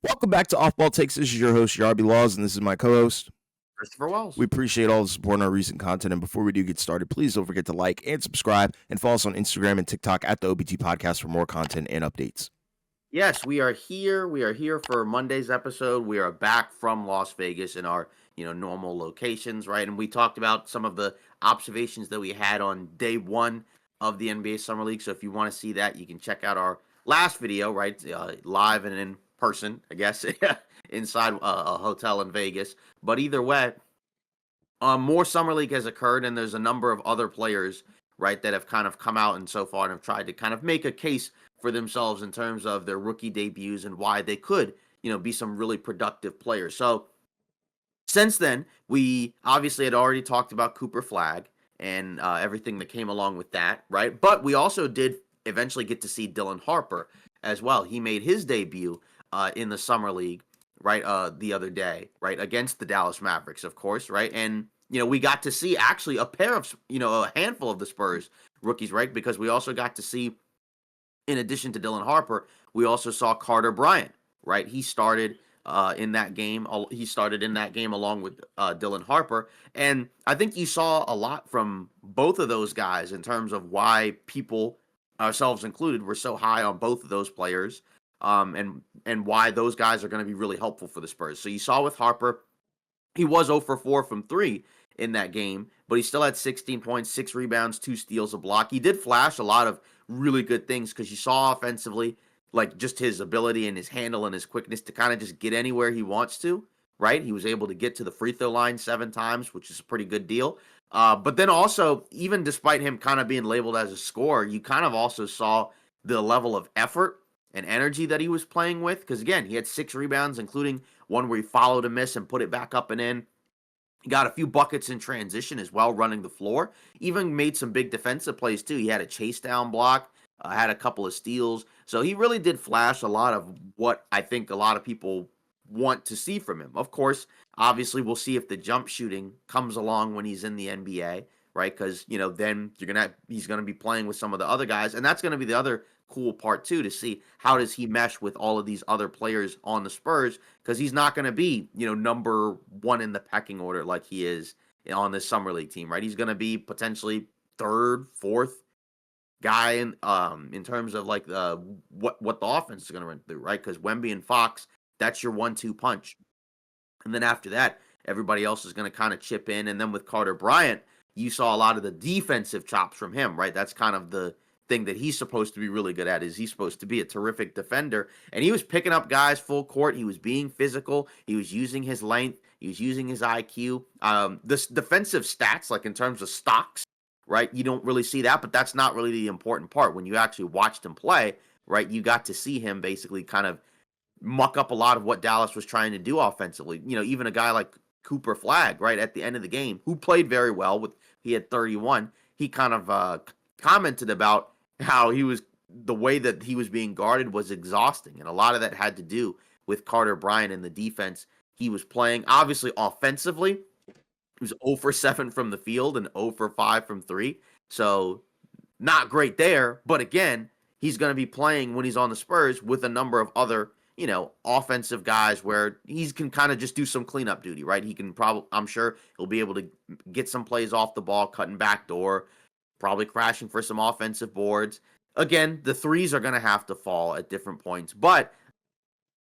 Welcome back to Off Ball Takes. This is your host, Yarby Laws, and this is my co-host. Christopher Wells. We appreciate all the support on our recent content, and before we do get started, please don't forget to like and subscribe, and follow us on Instagram and TikTok at the OBT Podcast for more content and updates. Yes, we are here. We are here for Monday's episode. We are back from Las Vegas in our normal locations, right? And we talked about some of the observations that we had on day one of the NBA Summer League. So if you want to see that, you can check out our last video, right? Live and in person, I guess, inside a hotel in Vegas. But either way, more Summer League has occurred, and there's a number of other players, right, that have kind of come out and so far and have tried to kind of make a case for themselves in terms of their rookie debuts and why they could, be some really productive players. So since then, we obviously had already talked about Cooper Flag and everything that came along with that, right? But we also did eventually get to see Dylan Harper as well. He made his debut in the Summer League, right, the other day, right, against the Dallas Mavericks, of course, right? And, we got to see actually a pair of, a handful of the Spurs rookies, right? Because we also got to see, in addition to Dylan Harper, we also saw Carter Bryant, right? He started in that game. He started in that game along with Dylan Harper. And I think you saw a lot from both of those guys in terms of why people, ourselves included, were so high on both of those players, and why those guys are going to be really helpful for the Spurs. So you saw with Harper, he was 0 for 4 from 3 in that game, but he still had 16 points, 6 rebounds, 2 steals, a block. He did flash a lot of really good things because you saw offensively, like just his ability and his handle and his quickness to kind of just get anywhere he wants to, right? He was able to get to the free throw line 7 times, which is a pretty good deal. But then also, even despite him kind of being labeled as a scorer, you kind of also saw the level of effort and energy that he was playing with. Because again, he had 6 rebounds, including one where he followed a miss and put it back up and in. He got a few buckets in transition as well, running the floor. Even made some big defensive plays too. He had a chase down block, had a couple of steals. So he really did flash a lot of what I think a lot of people want to see from him. Of course, obviously we'll see if the jump shooting comes along when he's in the NBA, right? Because then he's gonna be playing with some of the other guys, and that's gonna be the other cool part too, to see how does he mesh with all of these other players on the Spurs, because he's not going to be number 1 in the pecking order like he is on this Summer League team, right? He's going to be potentially 3rd, 4th guy in terms of like what the offense is going to run through, right? Because Wemby and Fox, that's your 1-2 punch, and then after that everybody else is going to kind of chip in. And then with Carter Bryant, you saw a lot of the defensive chops from him, right? That's kind of the thing that he's supposed to be really good at. Is he's supposed to be a terrific defender, and he was picking up guys full court. He was being physical. He was using his length. He was using his IQ. This defensive stats, like in terms of stocks, right? You don't really see that, but that's not really the important part. When you actually watched him play, right, you got to see him basically kind of muck up a lot of what Dallas was trying to do offensively. Even a guy like Cooper Flag, right, at the end of the game, who played very well. He had 31. He kind of commented about how the way that he was being guarded was exhausting. And a lot of that had to do with Carter Bryant and the defense he was playing. Obviously, offensively, he was 0 for 7 from the field and 0 for 5 from 3. So not great there. But again, he's going to be playing when he's on the Spurs with a number of other, offensive guys where he can kind of just do some cleanup duty, right? He can I'm sure he'll be able to get some plays off the ball, cutting back door, probably crashing for some offensive boards. Again, the threes are going to have to fall at different points, but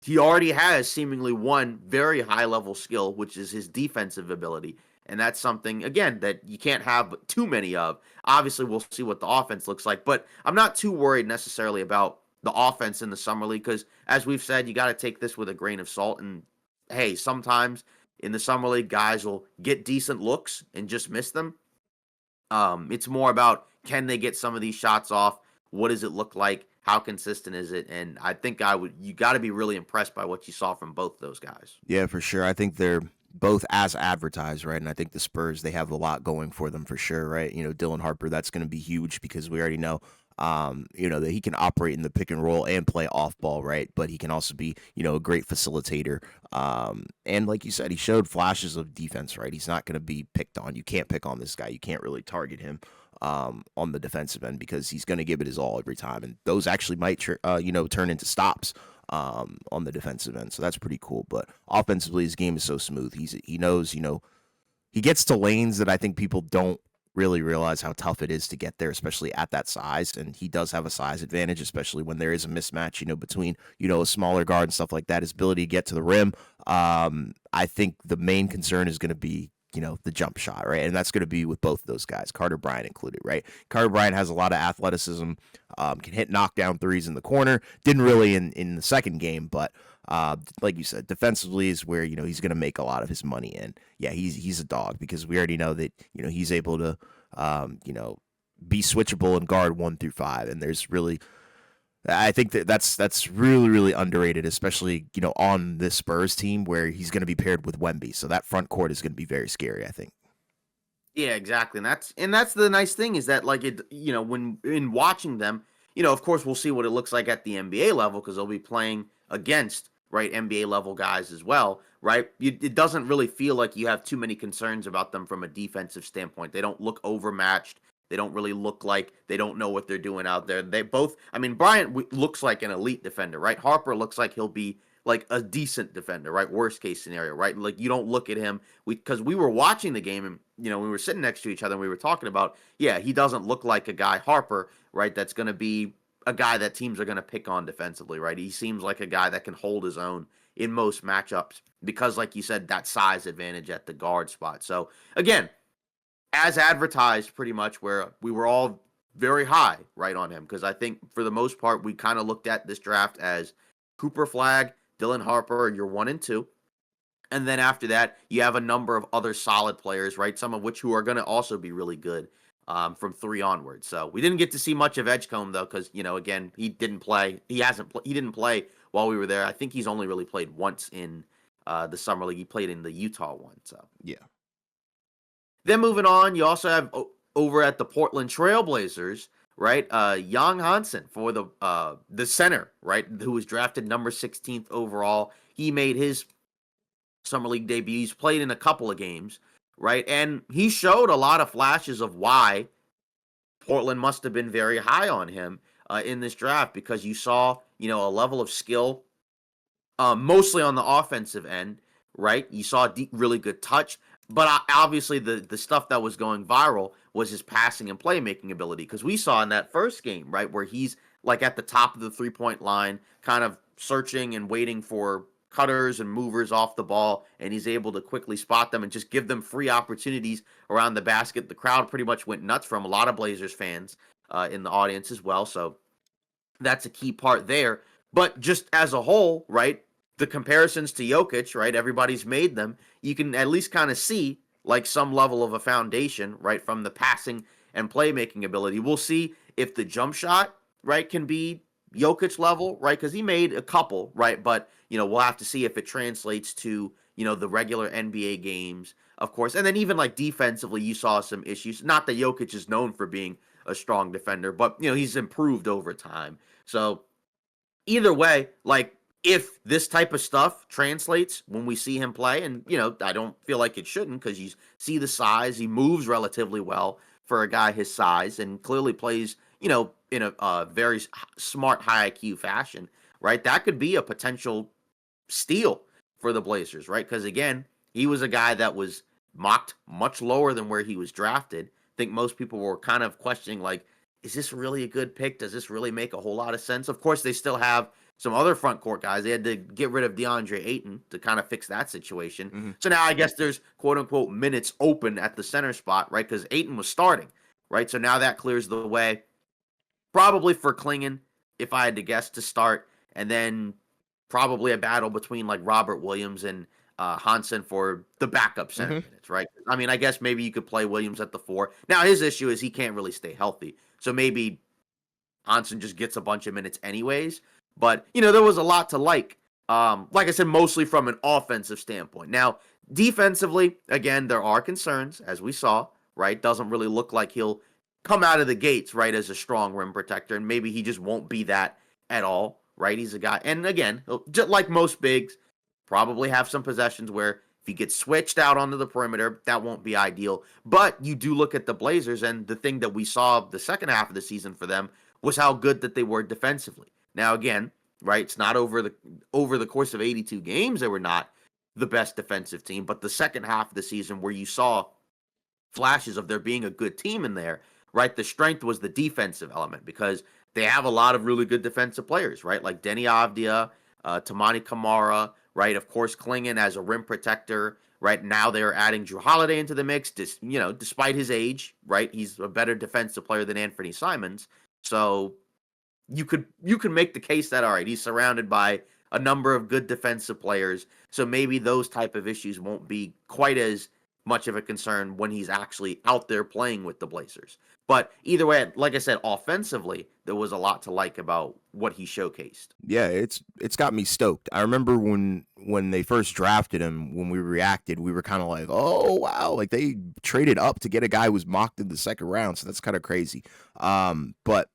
he already has seemingly one very high level skill, which is his defensive ability. And that's something, again, that you can't have too many of. Obviously, we'll see what the offense looks like, but I'm not too worried necessarily about the offense in the Summer League because, as we've said, you got to take this with a grain of salt. And hey, sometimes in the Summer League, guys will get decent looks and just miss them. It's more about, can they get some of these shots off? What does it look like? How consistent is it? And I think you got to be really impressed by what you saw from both those guys. Yeah, for sure. I think they're both as advertised, right? And I think the Spurs, they have a lot going for them for sure, right? Dylan Harper, that's going to be huge because we already know, that he can operate in the pick and roll and play off ball, right? But he can also be, a great facilitator. And like you said, he showed flashes of defense, right? He's not going to be picked on. You can't pick on this guy. You can't really target him. on the defensive end because he's going to give it his all every time, and those actually might turn into stops on the defensive end. So that's pretty cool. But offensively, his game is so smooth. He knows he gets to lanes that I think people don't really realize how tough it is to get there, especially at that size. And he does have a size advantage, especially when there is a mismatch, between, a smaller guard and stuff like that. His ability to get to the rim. I think the main concern is going to be, the jump shot, right? And that's going to be with both of those guys, Carter Bryant included, right? Carter Bryant has a lot of athleticism, can hit knockdown threes in the corner. Didn't really in the second game, but like you said, defensively is where he's going to make a lot of his money. And yeah, he's a dog because we already know that he's able to be switchable and guard 1 through 5. And there's really, I think that's really really underrated, especially on this Spurs team where he's going to be paired with Wemby. So that front court is going to be very scary, I think. Yeah, exactly. And that's the nice thing is that like when in watching them, of course we'll see what it looks like at the NBA level because they'll be playing against right NBA level guys as well, right? It doesn't really feel like you have too many concerns about them from a defensive standpoint. They don't look overmatched. They don't really look like they don't know what they're doing out there. They both, I mean, Bryant looks like an elite defender, right? Harper looks like he'll be like a decent defender, right? Worst case scenario, right? Like you don't look at him because we were watching the game and we were sitting next to each other and we were talking about, yeah, he doesn't look like a guy Harper, right? That's going to be a guy that teams are going to pick on defensively, right? He seems like a guy that can hold his own in most matchups because, like you said, that size advantage at the guard spot. So again, as advertised, pretty much where we were all very high right on him because I think for the most part we kind of looked at this draft as Cooper Flag, Dylan Harper, your 1 and 2. And then after that, you have a number of other solid players, right? Some of which who are going to also be really good from 3 onwards. So we didn't get to see much of Edgecombe though, because again, he didn't play. He didn't play while we were there. I think he's only really played once in the summer league. He played in the Utah one. So yeah. Then moving on, you also have over at the Portland Trailblazers, right? Young Hansen for the center, right? Who was drafted number 16th overall. He made his summer league debut. He's played in a couple of games, right? And he showed a lot of flashes of why Portland must have been very high on him in this draft because you saw, a level of skill, mostly on the offensive end, right? You saw really good touch, but obviously the stuff that was going viral was his passing and playmaking ability because we saw in that first game, right, where he's like at the top of the 3-point line, kind of searching and waiting for cutters and movers off the ball, and he's able to quickly spot them and just give them free opportunities around the basket. The crowd pretty much went nuts from a lot of Blazers fans in the audience as well, so that's a key part there. But just as a whole, right, the comparisons to Jokic, right, everybody's made them. You can at least kind of see like some level of a foundation, right, from the passing and playmaking ability. We'll see if the jump shot, right, can be Jokic level, right, because he made a couple, right, but, we'll have to see if it translates to, the regular NBA games, of course. And then even like defensively, you saw some issues. Not that Jokic is known for being a strong defender, but, he's improved over time. So either way, like, if this type of stuff translates when we see him play, and I don't feel like it shouldn't because you see the size, he moves relatively well for a guy his size, and clearly plays, in a very smart, high IQ fashion, right? That could be a potential steal for the Blazers, right? Because again, he was a guy that was mocked much lower than where he was drafted. I think most people were kind of questioning, like, is this really a good pick? Does this really make a whole lot of sense? Of course, they still have some other front court guys. They had to get rid of DeAndre Ayton to kind of fix that situation. Mm-hmm. So now I guess there's quote unquote minutes open at the center spot, right? Because Ayton was starting, right? So now that clears the way probably for Klingon, if I had to guess, to start, and then probably a battle between like Robert Williams and Hansen for the backup center minutes, right? I mean, I guess maybe you could play Williams at the 4. Now his issue is he can't really stay healthy, so maybe Hansen just gets a bunch of minutes anyways. But, there was a lot to like. Like I said, mostly from an offensive standpoint. Now, defensively, again, there are concerns, as we saw, right? Doesn't really look like he'll come out of the gates, right, as a strong rim protector. And maybe he just won't be that at all, right? He's a guy. And again, just like most bigs, probably have some possessions where If he gets switched out onto the perimeter, that won't be ideal. But you do look at the Blazers, and the thing that we saw the second half of the season for them was how good that they were defensively. Now, again, right, it's not over the course of 82 games they were not the best defensive team, but the second half of the season where you saw flashes of there being a good team in there, right? The strength was the defensive element because they have a lot of really good defensive players, right? Like Denny Avdia, Tamani Kamara, right? Of course, Klingon as a rim protector. Right now, they're adding Drew Holiday into the mix. Despite his age, right? He's a better defensive player than Anthony Simons. So you could make the case that all right, he's surrounded by a number of good defensive players, so maybe those type of issues won't be quite as much of a concern when he's actually out there playing with the Blazers. But either way, like I said, offensively, there was a lot to like about what he showcased. Yeah, it's got me stoked. I remember when they first drafted him, when we reacted, we were kind of like, "Oh wow!" Like they traded up to get a guy who was mocked in the second round, so that's kind of crazy. But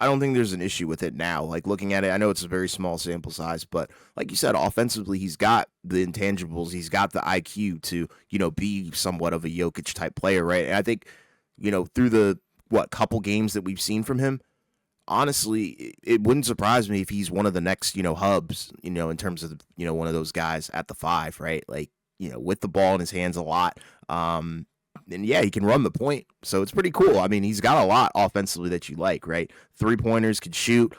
I don't think there's an issue with it now. Like looking at it, I know it's a very small sample size, but like you said, offensively, he's got the intangibles, he's got the IQ to be somewhat of a Jokic type player, right? And I think through the couple games that we've seen from him, honestly, it wouldn't surprise me if he's one of the next, hubs, in terms of, one of those guys at the five, right? Like, with the ball in his hands a lot. And yeah, he can run the point. So it's pretty cool. I mean, he's got a lot offensively that you like, right? 3-pointers, can shoot.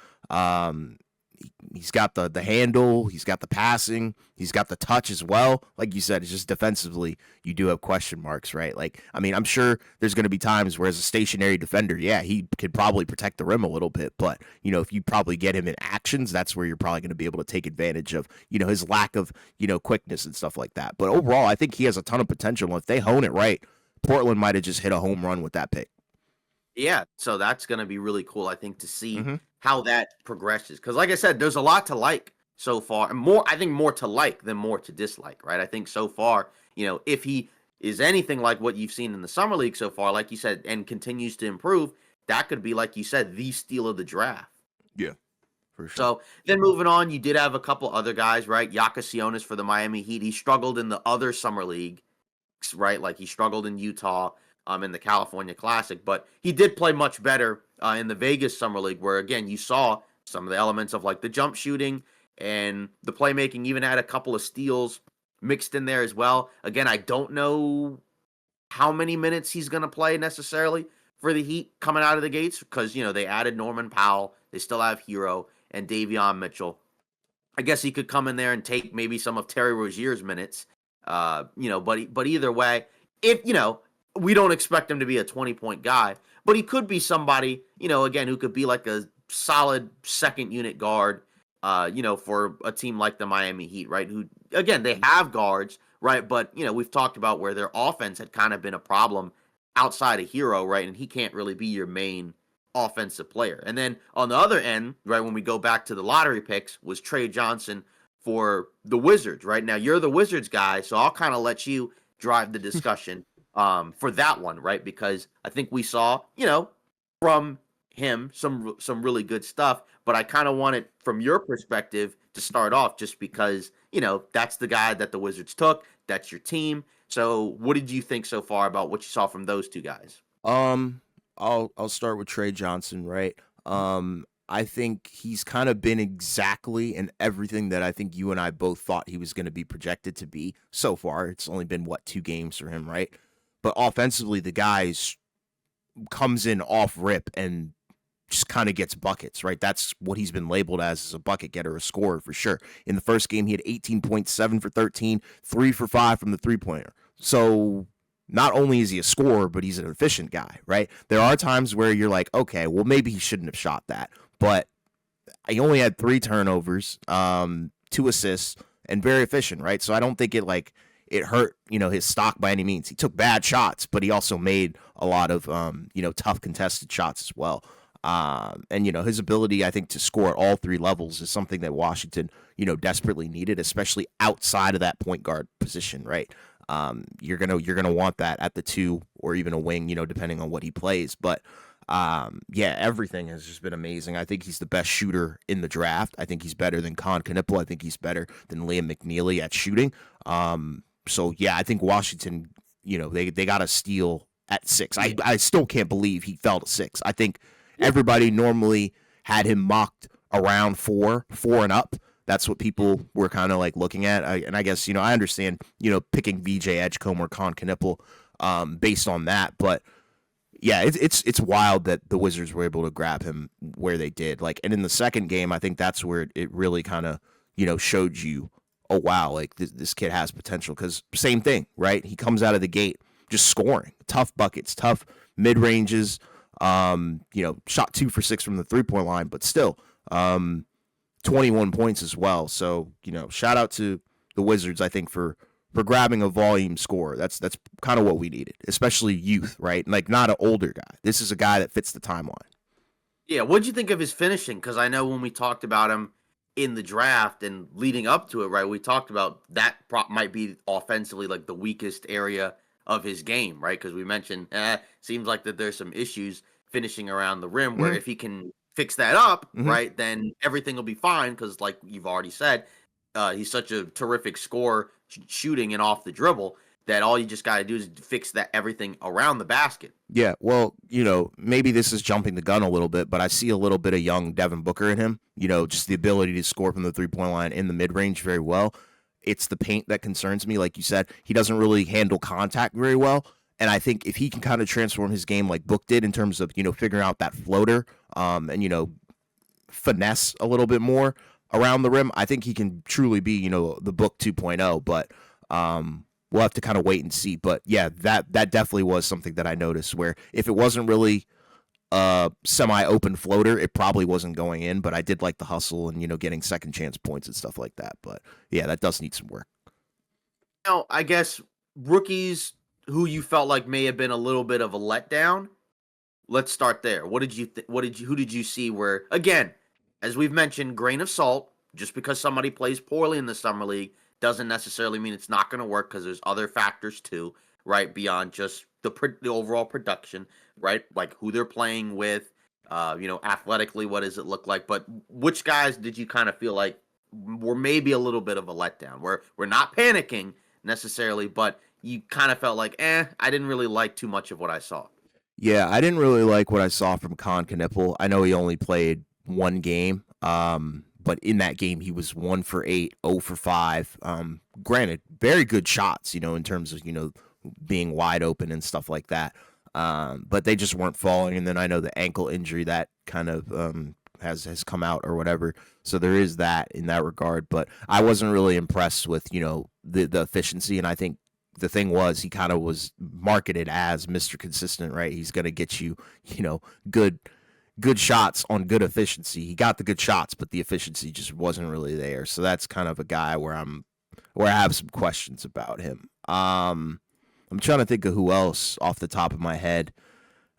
He's got the handle, he's got the passing, he's got the touch as well. Like you said, it's just defensively, you do have question marks, right? Like, I mean, I'm sure there's going to be times where as a stationary defender, yeah, he could probably protect the rim a little bit, but, if you probably get him in actions, that's where you're probably going to be able to take advantage of, his lack of, quickness and stuff like that. But overall, I think he has a ton of potential. If they hone it right, Portland might have just hit a home run with that pick. Yeah, so that's going to be really cool, I think, to see Mm-hmm. how that progresses. Because, like I said, there's a lot to like so far, and I think more to like than more to dislike, right? I think so far, if he is anything like what you've seen in the summer league so far, like you said, and continues to improve, that could be, like you said, the steal of the draft. Yeah, for sure. So then moving on, you did have a couple other guys, right? Yakasionis for the Miami Heat. He struggled in the other summer league, right? Like he struggled in Utah, in the California Classic, but he did play much better in the Vegas Summer League, where again you saw some of the elements of like the jump shooting and the playmaking. Even had a couple of steals mixed in there as well. Again, I don't know how many minutes he's going to play necessarily for the Heat coming out of the gates because they added Norman Powell, they still have Hero and Davion Mitchell. I guess he could come in there and take maybe some of Terry Rozier's minutes. But either way, if we don't expect him to be a 20-point guy, but he could be somebody, again, who could be like a solid second unit guard, for a team like the Miami Heat, right? Who, again, they have guards, right? But, we've talked about where their offense had kind of been a problem outside of Hero, right? And he can't really be your main offensive player. And then on the other end, right, when we go back to the lottery picks, was Trey Johnson for the Wizards, right? Now, you're the Wizards guy, so I'll kind of let you drive the discussion for that one, right? Because I think we saw, from him some really good stuff, but I kind of want it from your perspective to start off, just because that's the guy that the Wizards took. That's your team. So, what did you think so far about what you saw from those two guys? I'll start with Trey Johnson, right? I think he's kind of been exactly in everything that I think you and I both thought he was going to be projected to be so far. It's only been 2 games for him, right? But offensively, the guys comes in off rip and just kind of gets buckets, right? That's what he's been labeled as a bucket getter, a scorer for sure. In the first game, he had 18.7 for 13, 3 for 5 from the three-pointer. So not only is he a scorer, but he's an efficient guy, right? There are times where you're like, okay, well, maybe he shouldn't have shot that. But he only had 3 turnovers, 2 assists, and very efficient, right? So I don't think it hurt, his stock by any means. He took bad shots, but he also made a lot of, tough contested shots as well. And his ability, I think, to score at all 3 levels is something that Washington, desperately needed, especially outside of that point guard position, right? You're gonna want that at the 2 or even a wing, depending on what he plays. But Yeah, everything has just been amazing. I think he's the best shooter in the draft. I think he's better than Con Knipple. I think he's better than Liam McNeely at shooting. So yeah, I think Washington, they got a steal at 6. Yeah. I still can't believe he fell to 6. I think Yeah. everybody normally had him mocked around 4 and up. That's what people were kind of like looking at. And I guess, I understand, picking VJ Edgecombe or Con Knipple based on that. But yeah, it's wild that the Wizards were able to grab him where they did. Like, and in the second game, I think that's where it really kind of, showed you, oh wow, like this kid has potential. Because same thing, right? He comes out of the gate just scoring, tough buckets, tough mid ranges. Shot 2 for 6 from the 3-point line, but still, 21 points as well. So, shout out to the Wizards, I think, for grabbing a volume score. That's kind of what we needed, especially youth, right? Like, not an older guy. This is a guy that fits the timeline. Yeah, what'd you think of his finishing? Because I know when we talked about him in the draft and leading up to it, right, we talked about that might be offensively like the weakest area of his game, right? Because we mentioned, seems like that there's some issues finishing around the rim where Mm-hmm. if he can fix that up, Mm-hmm. right, then everything will be fine. Because like you've already said, he's such a terrific scorer shooting and off the dribble that all you just got to do is fix that everything around the basket. Yeah, well, maybe this is jumping the gun a little bit, but I see a little bit of young Devin Booker in him. Just the ability to score from the 3-point line in the mid range very well. It's the paint that concerns me. Like you said, he doesn't really handle contact very well. And I think if he can kind of transform his game like Book did in terms of, figuring out that floater, and finesse a little bit more around the rim, I think he can truly be, the Book 2.0. But we'll have to kind of wait and see. But yeah, that definitely was something that I noticed where if it wasn't really a semi-open floater, it probably wasn't going in. But I did like the hustle and, getting second chance points and stuff like that. But yeah, that does need some work. Now, I guess rookies who you felt like may have been a little bit of a letdown. Let's start there. Who did you see where, again, as we've mentioned, grain of salt, just because somebody plays poorly in the summer league doesn't necessarily mean it's not going to work because there's other factors too, right? Beyond just the overall production, right? Like who they're playing with, athletically, what does it look like? But which guys did you kind of feel like were maybe a little bit of a letdown? Where we're not panicking necessarily, but you kind of felt like, I didn't really like too much of what I saw. Yeah, I didn't really like what I saw from Con Knipple. I know he only played one game, but in that game he was 1 for 8, 0 for 5. Granted, very good shots, in terms of being wide open and stuff like that. But they just weren't falling. And then I know the ankle injury that kind of has come out or whatever. So there is that in that regard. But I wasn't really impressed with the efficiency, and I think the thing was he kind of was marketed as Mr. Consistent, right? He's going to get you, good shots on good efficiency. He got the good shots, but the efficiency just wasn't really there. So that's kind of a guy where I have some questions about him. I'm trying to think of who else off the top of my head.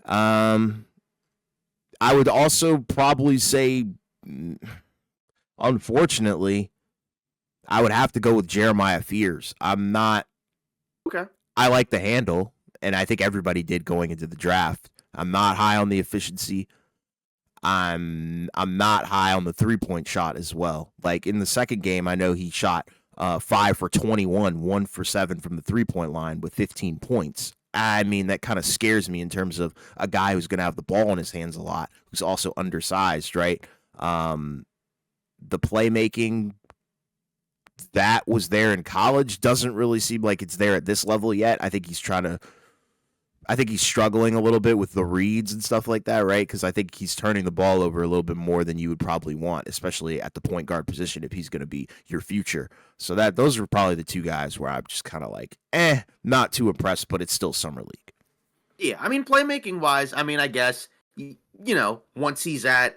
I would also probably say, unfortunately, I would have to go with Jeremiah Fears. Okay. I like the handle, and I think everybody did going into the draft. I'm not high on the efficiency. I'm not high on the 3-point shot as well. Like in the second game, I know he shot 5 for 21, 1 for 7 from the 3-point line with 15 points. I mean, that kind of scares me in terms of a guy who's going to have the ball in his hands a lot, who's also undersized, right? The playmaking that was there in college doesn't really seem like it's there at this level yet. I think he's struggling a little bit with the reads and stuff like that, right? Because I think he's turning the ball over a little bit more than you would probably want, especially at the point guard position if he's going to be your future. So those are probably the two guys where I'm just kind of like, not too impressed, but it's still summer league. Yeah, I mean, playmaking wise, I mean, I guess once he's with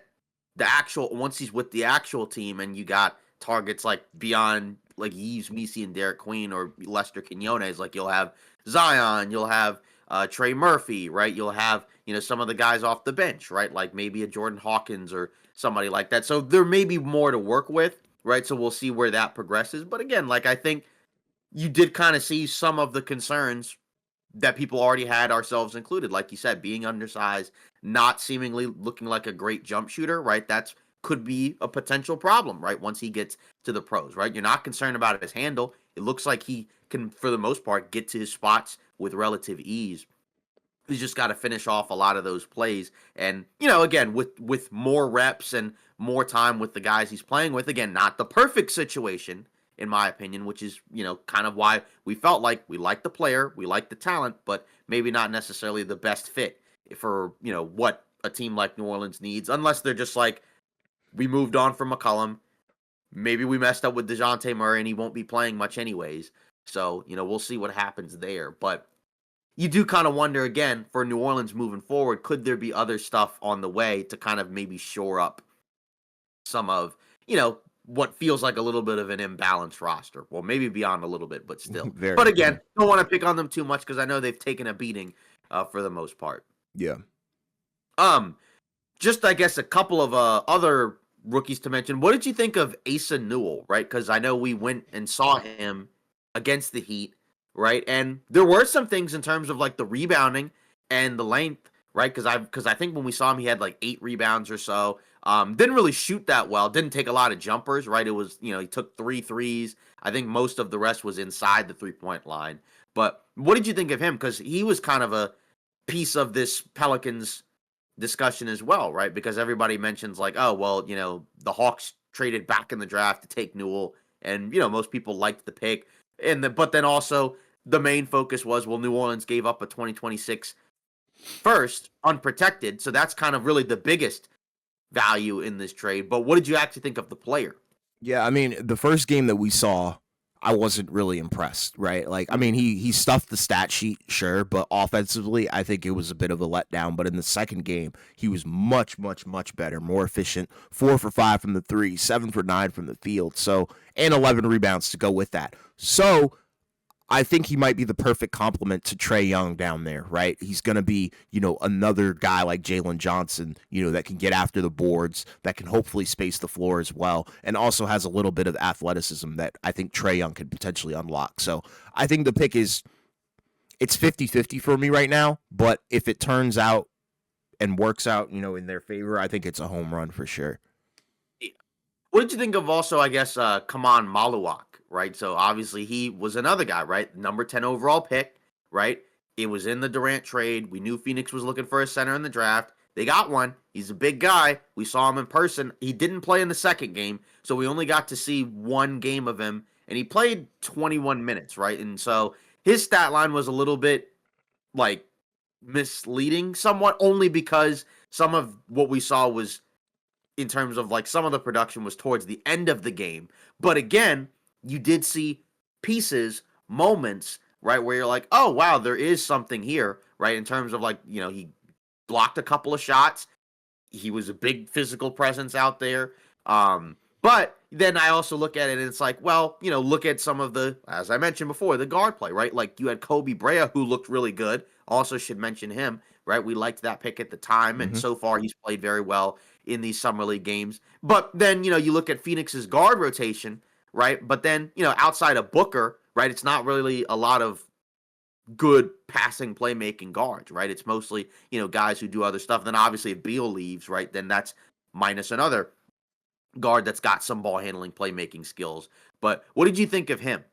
the actual team, and you got targets like beyond like Yves Missi and Derek Queen or Lester Quinones, like you'll have Zion, you'll have Trey Murphy, right? You'll have some of the guys off the bench, right? Like maybe a Jordan Hawkins or somebody like that. So there may be more to work with, right? So we'll see where that progresses. But again, like I think you did kind of see some of the concerns that people already had, ourselves included, like you said, being undersized, not seemingly looking like a great jump shooter, right? That's could be a potential problem, right? Once he gets to the pros, right? You're not concerned about his handle. It looks like he can, for the most part, get to his spots with relative ease. He's just got to finish off a lot of those plays. And, again, with more reps and more time with the guys he's playing with, again, not the perfect situation, in my opinion, which is, kind of why we felt like we liked the player, we liked the talent, but maybe not necessarily the best fit for, what a team like New Orleans needs, unless they're just like, we moved on from McCollum. Maybe we messed up with DeJounte Murray and he won't be playing much anyways. So, we'll see what happens there. But you do kind of wonder again for New Orleans moving forward, could there be other stuff on the way to kind of maybe shore up some of, what feels like a little bit of an imbalanced roster? Well, maybe beyond a little bit, but still. Very, But again, don't want to pick on them too much because I know they've taken a beating for the most part. yeah. Just I guess a couple of other rookies to mention. What did you think of Asa Newell, right? Because I know we went and saw him against the Heat, right? And there were some things in terms of like the rebounding and the length, right? Because I think when we saw him, he had like 8 rebounds or so. Didn't really shoot that well. Didn't take a lot of jumpers, right? It was, he took 3 threes. I think most of the rest was inside the 3-point line. But what did you think of him? Because he was kind of a piece of this Pelicans discussion as well, right? Because everybody mentions like, oh, well, the Hawks traded back in the draft to take Newell, and most people liked the pick. But then also the main focus was, well, New Orleans gave up a 2026 first unprotected, so that's kind of really the biggest value in this trade. But what did you actually think of the player? Yeah, I mean, the first game that we saw, I wasn't really impressed, right? Like, I mean, he stuffed the stat sheet, sure, but offensively, I think it was a bit of a letdown. But in the second game, he was much, much, much better, more efficient. 4 for 5 from the 3, 7 for 9 from the field. So, and 11 rebounds to go with that. So, I think he might be the perfect complement to Trae Young down there, right? He's going to be, another guy like Jalen Johnson, that can get after the boards, that can hopefully space the floor as well, and also has a little bit of athleticism that I think Trae Young could potentially unlock. So I think the pick it's 50-50 for me right now, but if it turns out and works out, in their favor, I think it's a home run for sure. What did you think of also, I guess, Kaman Maluak, right? So obviously he was another guy, right? Number 10 overall pick, right? It was in the Durant trade. We knew Phoenix was looking for a center in the draft. They got one. He's a big guy. We saw him in person. He didn't play in the second game, so we only got to see one game of him, and he played 21 minutes, right? And so his stat line was a little bit, like, misleading somewhat, only because some of what we saw was in terms of like some of the production was towards the end of the game. But again, you did see pieces, moments, right, where you're like, oh, wow, there is something here, right, in terms of like, he blocked a couple of shots. He was a big physical presence out there. But then I also look at it and it's like, well, look at some of the, as I mentioned before, the guard play, right? Like you had Kobe Brea, who looked really good. Also should mention him, right? We liked that pick at the time, and so far he's played very well in these summer league games. But then, you look at Phoenix's guard rotation, right? But then, outside of Booker, right, it's not really a lot of good passing playmaking guards, right? It's mostly, guys who do other stuff. Then obviously if Beal leaves, right, then that's minus another guard that's got some ball handling playmaking skills. But what did you think of him?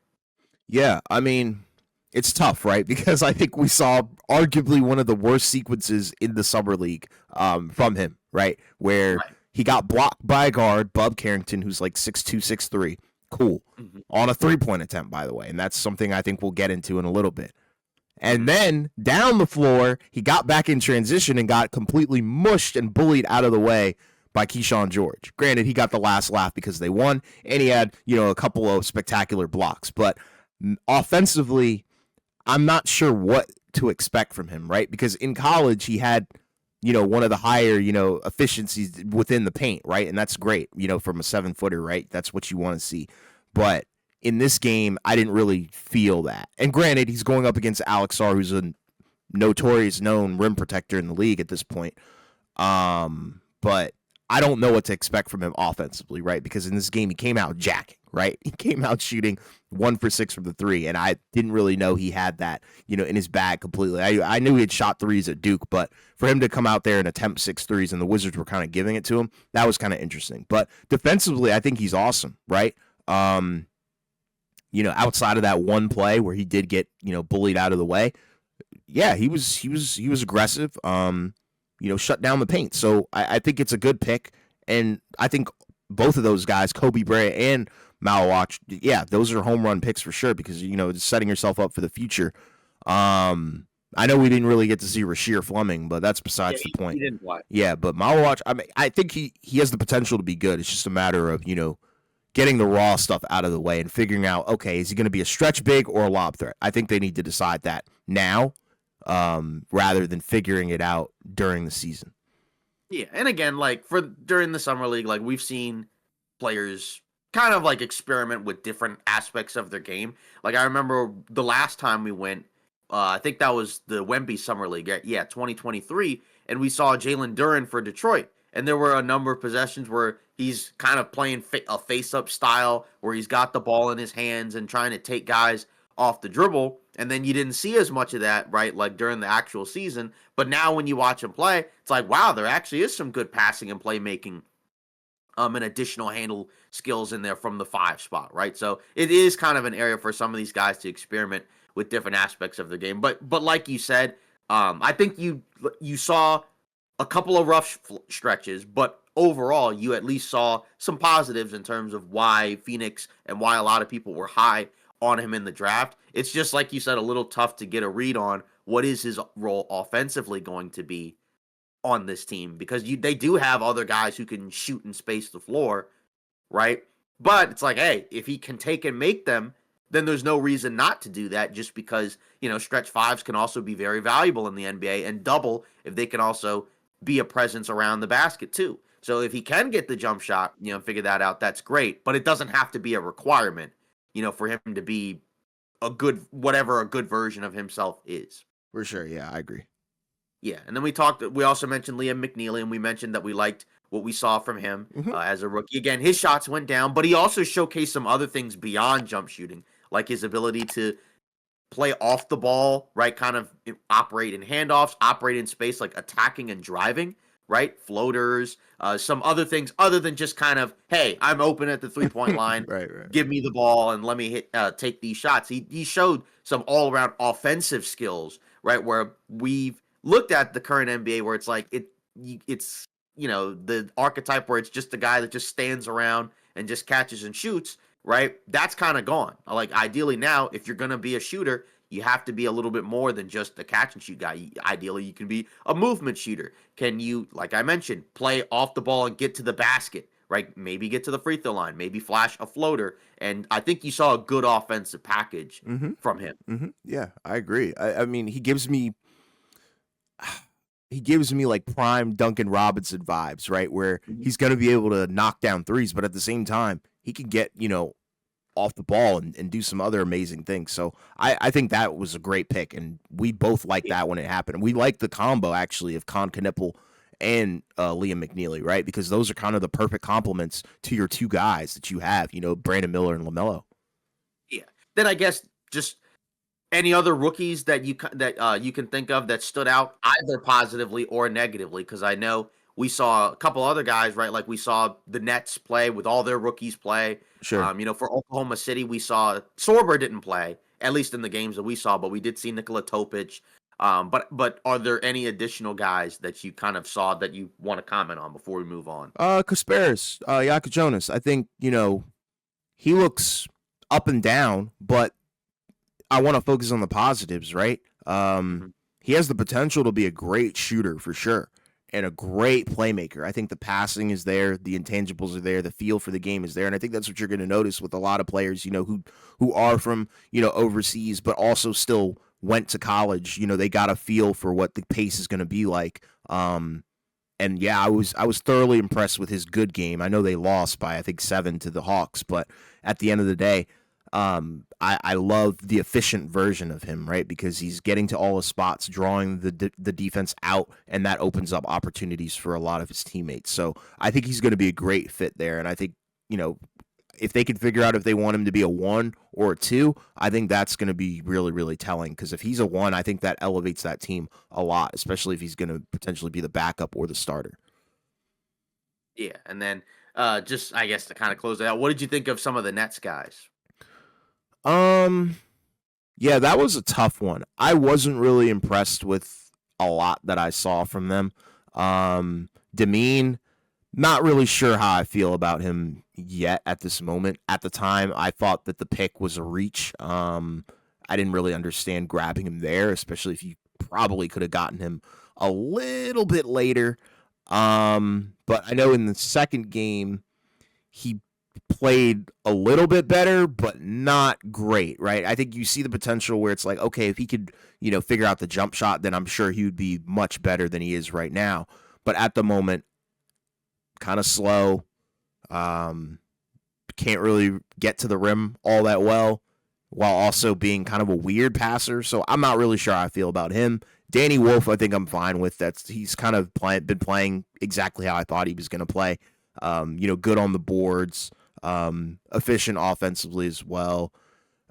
Yeah, I mean, it's tough, right? Because I think we saw arguably one of the worst sequences in the summer league from him, right? Where he got blocked by a guard, Bub Carrington, who's like 6'2", 6'3", cool, on a 3-point attempt, by the way. And that's something I think we'll get into in a little bit. And then down the floor, he got back in transition and got completely mushed and bullied out of the way by Keyshawn George. Granted, he got the last laugh because they won, and he had, a couple of spectacular blocks. But offensively, I'm not sure what to expect from him, right? Because in college, he had, one of the higher, efficiencies within the paint, right? And that's great, from a 7-footer, right? That's what you want to see. But in this game, I didn't really feel that. And granted, he's going up against Alex Sarr, who's a notorious known rim protector in the league at this point. But I don't know what to expect from him offensively, right? Because in this game, he came out jacking, right? He came out shooting 1 for 6 from the three, and I didn't really know he had that, in his bag completely. I knew he had shot threes at Duke, but for him to come out there and attempt 6 threes, and the Wizards were kind of giving it to him, that was kind of interesting. But defensively, I think he's awesome, right? Outside of that one play where he did get, bullied out of the way, yeah, he was aggressive. Shut down the paint. So I think it's a good pick, and I think both of those guys, Kobe Bryant and Malawach, yeah, those are home run picks for sure because it's setting yourself up for the future. I know we didn't really get to see Rasheer Fleming, but that's Yeah, besides the he point. didn't play. Yeah, but Malawach, I mean, I think he has the potential to be good. It's just a matter of getting the raw stuff out of the way and figuring out, okay, is he going to be a stretch big or a lob threat? I think they need to decide that now, rather than figuring it out during the season. Yeah, and again, like for during the summer league, like we've seen players kind of like experiment with different aspects of their game. Like I remember the last time we went, I think that was the Wemby Summer League, yeah, 2023, and we saw Jalen Duren for Detroit, and there were a number of possessions where he's kind of playing a face-up style, where he's got the ball in his hands and trying to take guys off the dribble, and then you didn't see as much of that, right, like during the actual season. But now when you watch him play, it's like, wow, there actually is some good passing and playmaking, and additional handle skills in there from the 5 spot, right? So it is kind of an area for some of these guys to experiment with different aspects of their game. But like you said, I think you saw a couple of rough stretches, but overall you at least saw some positives in terms of why Phoenix and why a lot of people were high on him in the draft. It's just like you said, a little tough to get a read on what is his role offensively going to be on this team, because they do have other guys who can shoot and space the floor, right? But it's like, hey, if he can take and make them, then there's no reason not to do that, just because, stretch fives can also be very valuable in the NBA, and double if they can also be a presence around the basket too. So if he can get the jump shot, figure that out, that's great. But it doesn't have to be a requirement, for him to be whatever a good version of himself is. For sure, yeah, I agree. Yeah, and then we also mentioned Liam McNeely, and we mentioned that we liked what we saw from him as a rookie. Again, his shots went down, but he also showcased some other things beyond jump shooting, like his ability to play off the ball, right? Kind of operate in handoffs, operate in space, like attacking and driving, right? Floaters, some other things other than just kind of, hey, I'm open at the 3-point line. Right. Give me the ball and let me take these shots. He showed some all around offensive skills, right? Where we've looked at the current NBA, where it's like it's the archetype where it's just a guy that just stands around and just catches and shoots, right? That's kind of gone. Like ideally now, if you're gonna be a shooter, you have to be a little bit more than just a catch and shoot guy. Ideally, you can be a movement shooter. Can you, like I mentioned, play off the ball and get to the basket, right? Maybe get to the free throw line, maybe flash a floater. And I think you saw a good offensive package from him. Yeah, I agree. I mean, he gives me like prime Duncan Robinson vibes, right? Where he's going to be able to knock down threes, but at the same time, he can get, off the ball and do some other amazing things. So I think that was a great pick, and we both liked that when it happened. We liked the combo, actually, of Con Knipple and Liam McNeely, right? Because those are kind of the perfect complements to your two guys that you have, Brandon Miller and LaMelo. Yeah. Then I guess just any other rookies that you can think of that stood out either positively or negatively? Because I know we saw a couple other guys, right? Like we saw the Nets play with all their rookies play. Sure. For Oklahoma City, we saw Sorber didn't play, at least in the games that we saw, but we did see Nikola Topic. But are there any additional guys that you kind of saw that you want to comment on before we move on? Kasparis, Yaka Jonas. I think, he looks up and down, but I want to focus on the positives, right? He has the potential to be a great shooter for sure, and a great playmaker. I think the passing is there, the intangibles are there, the feel for the game is there, and I think that's what you're going to notice with a lot of players, who are from, overseas, but also still went to college. They got a feel for what the pace is going to be like. And yeah, I was thoroughly impressed with his good game. I know they lost by, I think, 7 to the Hawks, but at the end of the day, I love the efficient version of him, right? Because he's getting to all his spots, drawing the defense out, and that opens up opportunities for a lot of his teammates. So I think he's going to be a great fit there. And I think, if they can figure out if they want him to be a 1 or a 2, I think that's going to be really, really telling. Because if he's a 1, I think that elevates that team a lot, especially if he's going to potentially be the backup or the starter. Yeah, and then just I guess to kind of close it out, what did you think of some of the Nets guys? Um, yeah, that was a tough one. I wasn't really impressed with a lot that I saw from them. Demean, not really sure how I feel about him yet at this moment. At the time, I thought that the pick was a reach. I didn't really understand grabbing him there, especially if you probably could have gotten him a little bit later. But I know in the second game, he played a little bit better, but not great, right? I think you see the potential where it's like, okay, if he could, figure out the jump shot, then I'm sure he would be much better than he is right now. But at the moment, kind of slow. Um, can't really get to the rim all that well, while also being kind of a weird passer. So I'm not really sure how I feel about him. Danny Wolf, I think I'm fine with. He's kind of been playing exactly how I thought he was going to play. Good on the boards, efficient offensively as well.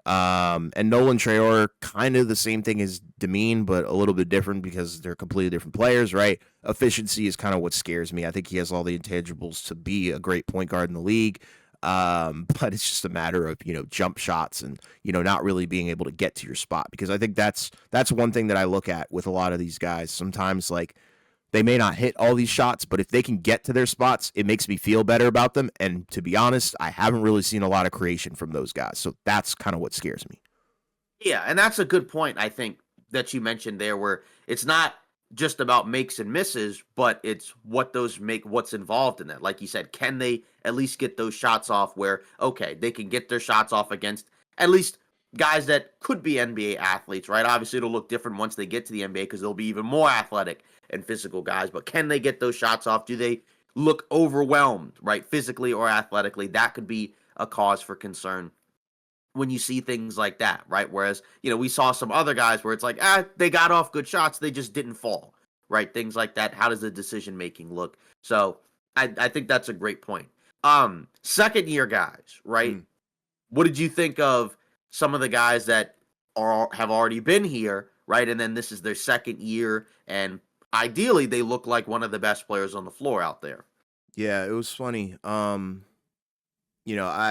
And Nolan Traore, kind of the same thing as Demean, but a little bit different because they're completely different players, right? Efficiency is kind of what scares me. I think he has all the intangibles to be a great point guard in the league. But it's just a matter of, jump shots and, not really being able to get to your spot, because I think that's one thing that I look at with a lot of these guys. Sometimes, like, they may not hit all these shots, but if they can get to their spots, it makes me feel better about them. And to be honest, I haven't really seen a lot of creation from those guys. So that's kind of what scares me. Yeah, and that's a good point, I think, that you mentioned there, where it's not just about makes and misses, but it's what's involved in that. Like you said, can they at least get those shots off where, okay, they can get their shots off against at least guys that could be NBA athletes, right? Obviously, it'll look different once they get to the NBA because they'll be even more athletic and physical guys, but can they get those shots off? Do they look overwhelmed, right? Physically or athletically? That could be a cause for concern when you see things like that, right? Whereas, we saw some other guys where it's like, they got off good shots, they just didn't fall, right? Things like that. How does the decision making look? So I think that's a great point. Second year guys, right? Mm. What did you think of some of the guys that have already been here, right? And then this is their second year, and ideally they look like one of the best players on the floor out there. Yeah, it was funny. I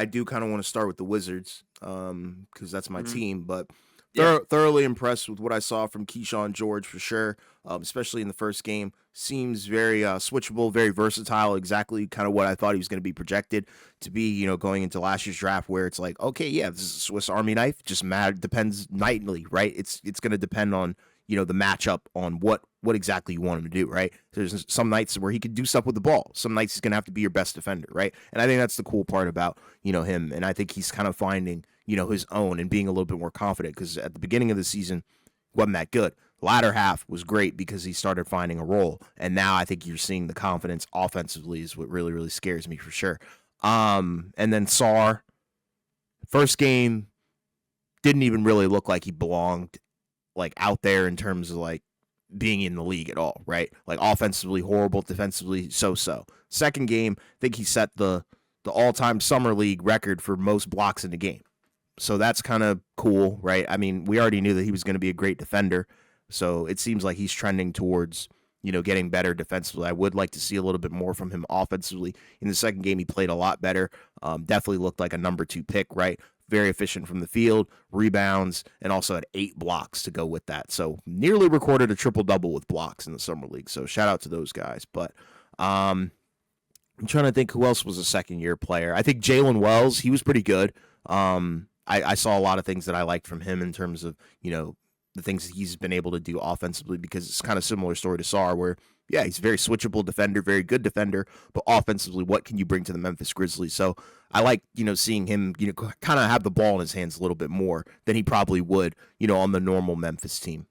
do kind of want to start with the Wizards, because that's my Hmm. team, but Yeah. thoroughly impressed with what I saw from Keyshawn George for sure, especially in the first game. Seems very switchable, very versatile, exactly kind of what I thought he was going to be projected to be, going into last year's draft, where it's like, okay, yeah, this is a Swiss Army knife, just depends nightly, right? It's going to depend on, the matchup on what exactly you want him to do, right? There's some nights where he could do stuff with the ball. Some nights he's going to have to be your best defender, right? And I think that's the cool part about, him. And I think he's kind of finding, his own and being a little bit more confident, because at the beginning of the season, wasn't that good. Latter half was great because he started finding a role. And now I think you're seeing the confidence offensively is what really, really scares me for sure. And then Sar, first game, didn't even really look like he belonged, like, out there in terms of, like, being in the league at all, right? Like, offensively horrible, defensively so. Second game, I think he set the all-time summer league record for most blocks in the game. So that's kind of cool, right? I mean, we already knew that he was going to be a great defender, so it seems like he's trending towards, getting better defensively. I would like to see a little bit more from him offensively. In the second game, he played a lot better. Definitely looked like a number 2 pick, right? Very efficient from the field, rebounds, and also had 8 blocks to go with that. So nearly recorded a triple-double with blocks in the summer league. So shout out to those guys. But I'm trying to think who else was a second-year player. I think Jalen Wells, he was pretty good. I saw a lot of things that I liked from him in terms of, the things that he's been able to do offensively, because it's kind of similar story to Sar, where, yeah, he's a very switchable defender, very good defender, but offensively, what can you bring to the Memphis Grizzlies? So I like, seeing him, kind of have the ball in his hands a little bit more than he probably would, on the normal Memphis team.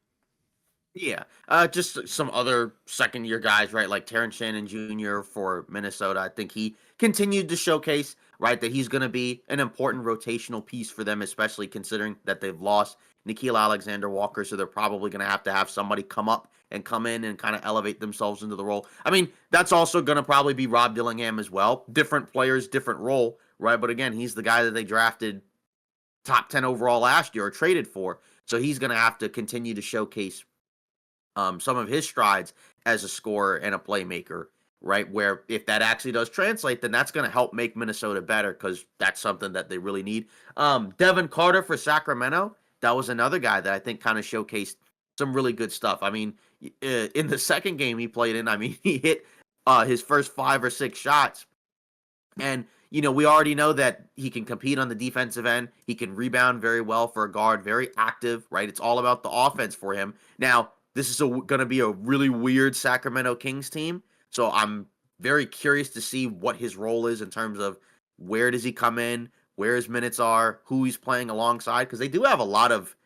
Yeah, just some other second year guys, right? Like Terrence Shannon Jr. for Minnesota. I think he continued to showcase right? That he's going to be an important rotational piece for them, especially considering that they've lost Nikhil Alexander-Walker, so they're probably going to have somebody come up and come in and kind of elevate themselves into the role. I mean, that's also going to probably be Rob Dillingham as well. Different players, different role, right? But again, he's the guy that they drafted top 10 overall last year or traded for. So he's going to have to continue to showcase some of his strides as a scorer and a playmaker, right? Where if that actually does translate, then that's going to help make Minnesota better because that's something that they really need. Devin Carter for Sacramento, that was another guy that I think kind of showcased some really good stuff. I mean, in the second game he played in, I mean, he hit his first 5 or 6 shots. And, we already know that he can compete on the defensive end. He can rebound very well for a guard, very active, right? It's all about the offense for him. Now, this is going to be a really weird Sacramento Kings team. So I'm very curious to see what his role is in terms of where does he come in, where his minutes are, who he's playing alongside. Because they do have a lot of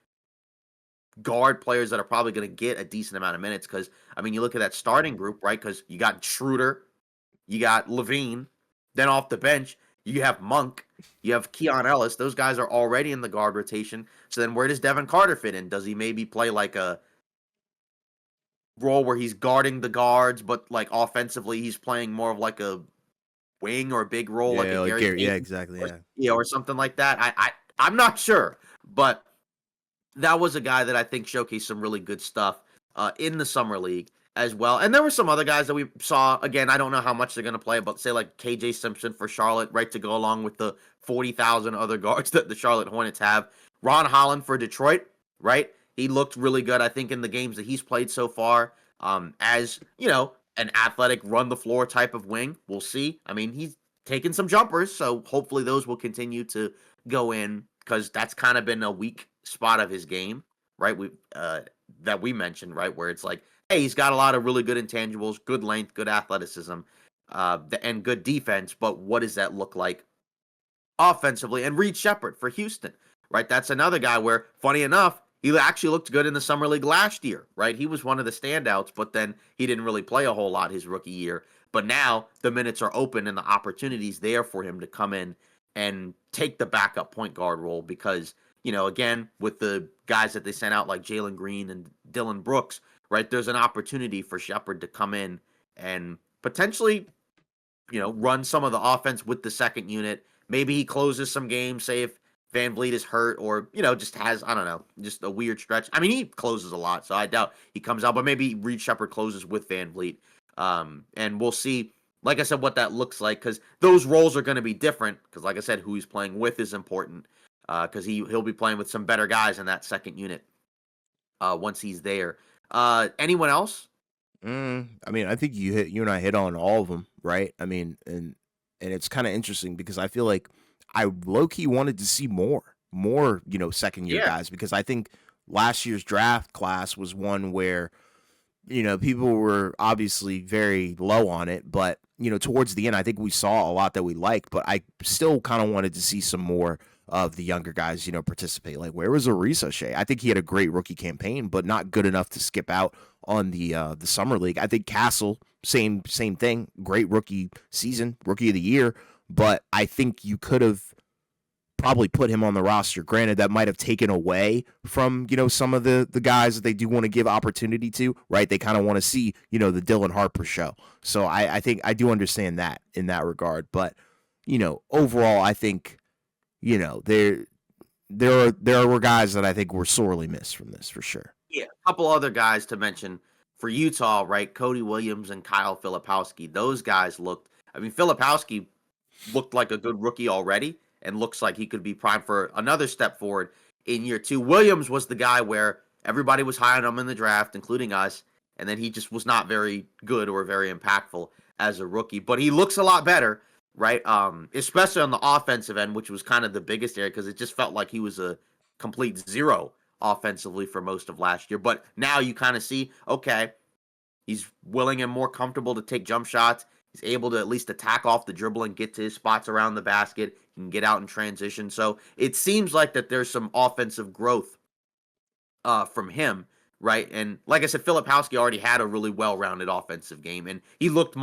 guard players that are probably going to get a decent amount of minutes. Because, I mean, you look at that starting group, right? Because you got Schroeder, you got Levine. Then off the bench, you have Monk, you have Keon Ellis. Those guys are already in the guard rotation. So then where does Devin Carter fit in? Does he maybe play like a role where he's guarding the guards, but like offensively he's playing more of like a wing or a big role like a Yeah, like Gary Gary. Yeah, Payton exactly. or, Yeah. or something like that? I'm not sure. But that was a guy that I think showcased some really good stuff in the summer league as well. And there were some other guys that we saw. Again, I don't know how much they're going to play, but say like KJ Simpson for Charlotte, right, to go along with the 40,000 other guards that the Charlotte Hornets have. Ron Holland for Detroit, right? He looked really good, I think, in the games that he's played so far. As an athletic, run the floor type of wing. We'll see. I mean, he's taking some jumpers, so hopefully those will continue to go in because that's kind of been a weak spot of his game, right? That we mentioned, right, where it's like, hey, he's got a lot of really good intangibles, good length, good athleticism, and good defense. But what does that look like offensively? And Reed Shepherd for Houston, right? That's another guy where, funny enough, he actually looked good in the summer league last year, right? He was one of the standouts, but then he didn't really play a whole lot his rookie year. But now the minutes are open and the opportunities there for him to come in and take the backup point guard role because, again, with the guys that they sent out like Jalen Green and Dylan Brooks, right, there's an opportunity for Shepherd to come in and potentially, run some of the offense with the second unit. Maybe he closes some games, say if Van Vliet is hurt or, just has, I don't know, just a weird stretch. I mean, he closes a lot, so I doubt he comes out, but maybe Reed Shepherd closes with Van Vliet. And we'll see, like I said, what that looks like because those roles are going to be different because, like I said, who he's playing with is important because he'll be playing with some better guys in that second unit once he's there. Anyone else? I mean, I think you and I hit on all of them, right? I mean, and it's kind of interesting because I feel like I low key wanted to see more, second year Yeah. guys because I think last year's draft class was one where people were obviously very low on it, but towards the end, I think we saw a lot that we liked, but I still kind of wanted to see some more of the younger guys, participate. Like, where was Arisa Shea? I think he had a great rookie campaign, but not good enough to skip out on the summer league. I think Castle, same thing, great rookie season, rookie of the year, but I think you could have probably put him on the roster. Granted, that might have taken away from, some of the guys that they do want to give opportunity to, right? They kind of want to see, the Dylan Harper show. So I think I do understand that in that regard. But, overall, I think, there were guys that I think were sorely missed from this for sure. Yeah, a couple other guys to mention for Utah, right? Cody Williams and Kyle Filipowski. Those guys looked. I mean, Filipowski looked like a good rookie already, and looks like he could be primed for another step forward in year two. Williams was the guy where everybody was high on him in the draft, including us, and then he just was not very good or very impactful as a rookie. But he looks a lot better, right? Especially on the offensive end, which was kind of the biggest area because it just felt like he was a complete zero offensively for most of last year. But now you kind of see, okay, he's willing and more comfortable to take jump shots. He's able to at least attack off the dribble and get to his spots around the basket. He can get out in transition. So it seems like that there's some offensive growth from him, right? And like I said, Filipowski already had a really well-rounded offensive game, and he looked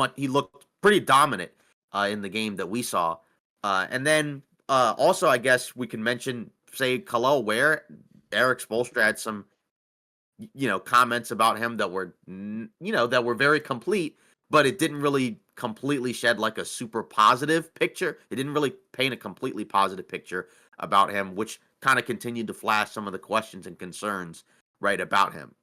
pretty dominant in the game that we saw And then also, I guess we can mention, say, Khalil Ware. Eric Spoelstra had some, comments about him that were, that were very complete, but it didn't really completely shed like a super positive picture. It didn't really paint a completely positive picture about him, which kind of continued to flash some of the questions and concerns right about him.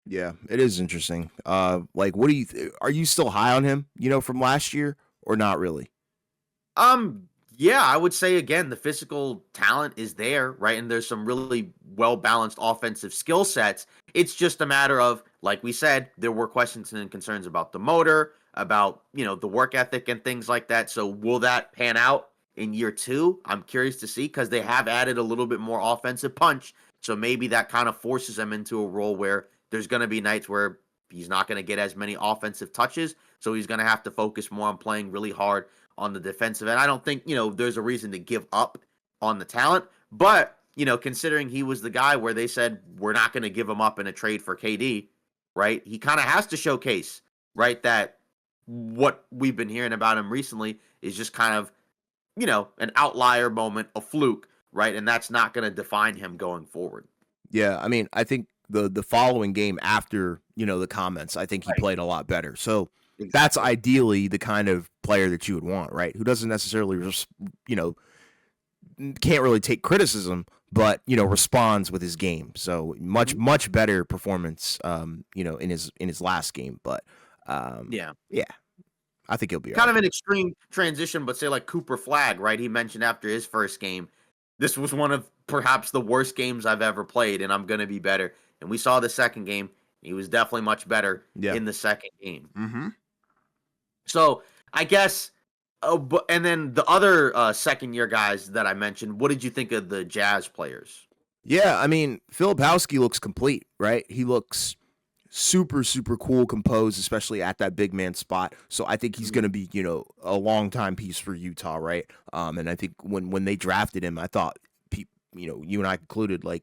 Yeah, it is interesting. Like, what do you are you still high on him? From last year or not really? Yeah, I would say again, the physical talent is there, right? And there's some really well balanced offensive skill sets. It's just a matter of, like we said, there were questions and concerns about the motor, about, the work ethic and things like that. So will that pan out in year two? I'm curious to see, because they have added a little bit more offensive punch. So maybe that kind of forces him into a role where there's going to be nights where he's not going to get as many offensive touches. So he's going to have to focus more on playing really hard on the defensive end. I don't think, there's a reason to give up on the talent, but, considering he was the guy where they said, we're not going to give him up in a trade for KD, right? He kind of has to showcase, right, that what we've been hearing about him recently is just kind of, an outlier moment, a fluke, right? And that's not going to define him going forward. Yeah, I mean, I think the following game after, the comments, I think he Right. played a lot better. So that's Exactly. ideally the kind of player that you would want, right? Who doesn't necessarily, you know, can't really take criticism, but responds with his game. So much Mhm. much better performance, in his last game. But Yeah. yeah, I think he'll be all Kind right. of an extreme transition, but say like Cooper Flag, right? He mentioned after his first game, this was one of perhaps the worst games I've ever played, and I'm going to be better. And we saw the second game. He was definitely much better Yeah. in the second game. Mm-hmm. So I guess, and then the other second year guys that I mentioned, what did you think of the Jazz players? Yeah, I mean, Filipowski looks complete, right? He looks super, super cool, composed, especially at that big man spot. So I think he's Mhm. going to be, a long time piece for Utah, right? And I think when they drafted him, I thought, you and I concluded like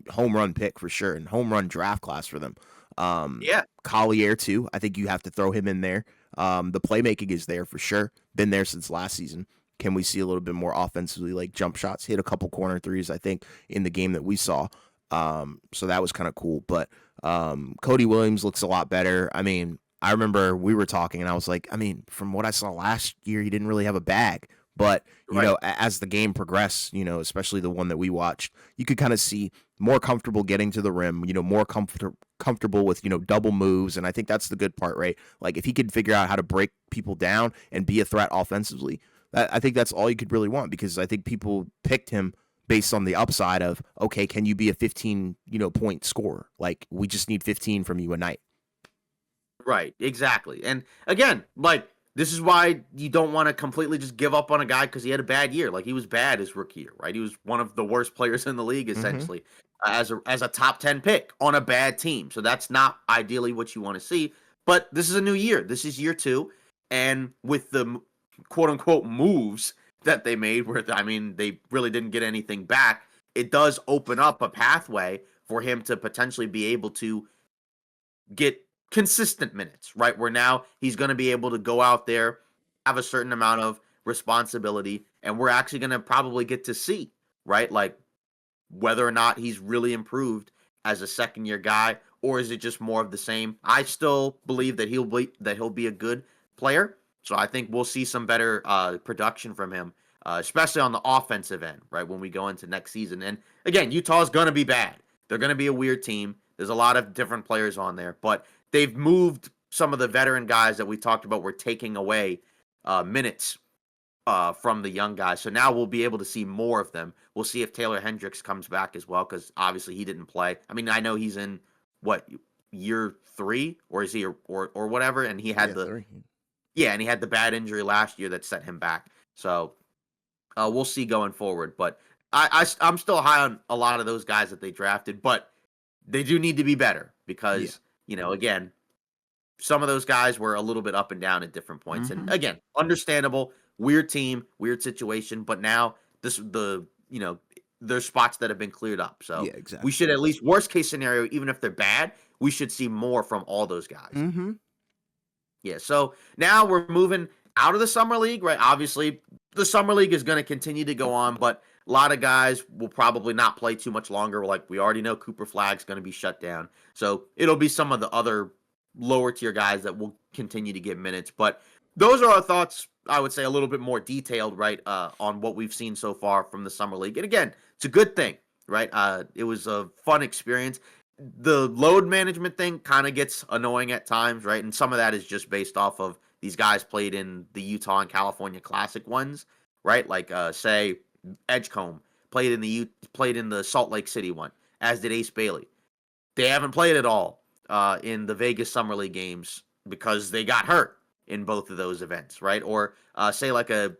home run pick for sure and home run draft class for them. Yeah, Collier too. I think you have to throw him in there. The playmaking is there for sure. Been there since last season. Can we see a little bit more offensively, like jump shots? Hit a couple corner threes, I think, in the game that we saw. So that was kind of cool. But Cody Williams looks a lot better. I mean, I remember we were talking, and I was like, I mean, from what I saw last year, he didn't really have a bag. But right. as the game progressed, especially the one that we watched, you could kind of see more comfortable getting to the rim, more comfortable with, double moves. And I think that's the good part, right? Like if he could figure out how to break people down and be a threat offensively, I think that's all you could really want, because I think people picked him based on the upside of, okay, can you be a 15, point scorer? Like we just need 15 from you a night. Right, exactly. And again, like, this is why you don't want to completely just give up on a guy because he had a bad year. Like, he was bad his rookie year, right? He was one of the worst players in the league Mm-hmm. essentially, as a top 10 pick on a bad team. So that's not ideally what you want to see. But this is a new year. This is year two, and with the quote unquote moves that they made, where I mean they really didn't get anything back, it does open up a pathway for him to potentially be able to get consistent minutes, right? Where now he's going to be able to go out there, have a certain amount of responsibility, and we're actually going to probably get to see, right? Like whether or not he's really improved as a second year guy, or is it just more of the same? I still believe that he'll be a good player. So I think we'll see some better production from him, especially on the offensive end, right? When we go into next season. And again, Utah's going to be bad. They're going to be a weird team. There's a lot of different players on there, but they've moved some of the veteran guys that we talked about. Were taking away minutes from the young guys. So now we'll be able to see more of them. We'll see if Taylor Hendricks comes back as well, because obviously he didn't play. I mean, I know he's in what, year three, or is he, or whatever, and he had Yeah, the, 3. yeah, and he had the bad injury last year that set him back. So we'll see going forward. But I'm still high on a lot of those guys that they drafted, but they do need to be better Yeah. because again, some of those guys were a little bit up and down at different points. And Mm-hmm. again, understandable, weird team, weird situation, but now there's spots that have been cleared up. So Yeah, we exactly. should, at least worst case scenario, even if they're bad, we should see more from all those guys. Mm-hmm. Yeah. So now we're moving. out of the summer league, right? Obviously, the summer league is going to continue to go on, but a lot of guys will probably not play too much longer. Like we already know, Cooper Flag's going to be shut down, so it'll be some of the other lower tier guys that will continue to get minutes. But those are our thoughts. I would say a little bit more detailed, right, on what we've seen so far from the summer league. And again, it's a good thing, right? It was a fun experience. The load management thing kind of gets annoying at times, right? And some of that is just based off of these guys played in the Utah and California Classic ones, right? Like say Edgecombe played in the Salt Lake City one, as did Ace Bailey. They haven't played at all in the Vegas Summer League games because they got hurt in both of those events, right? Or say like a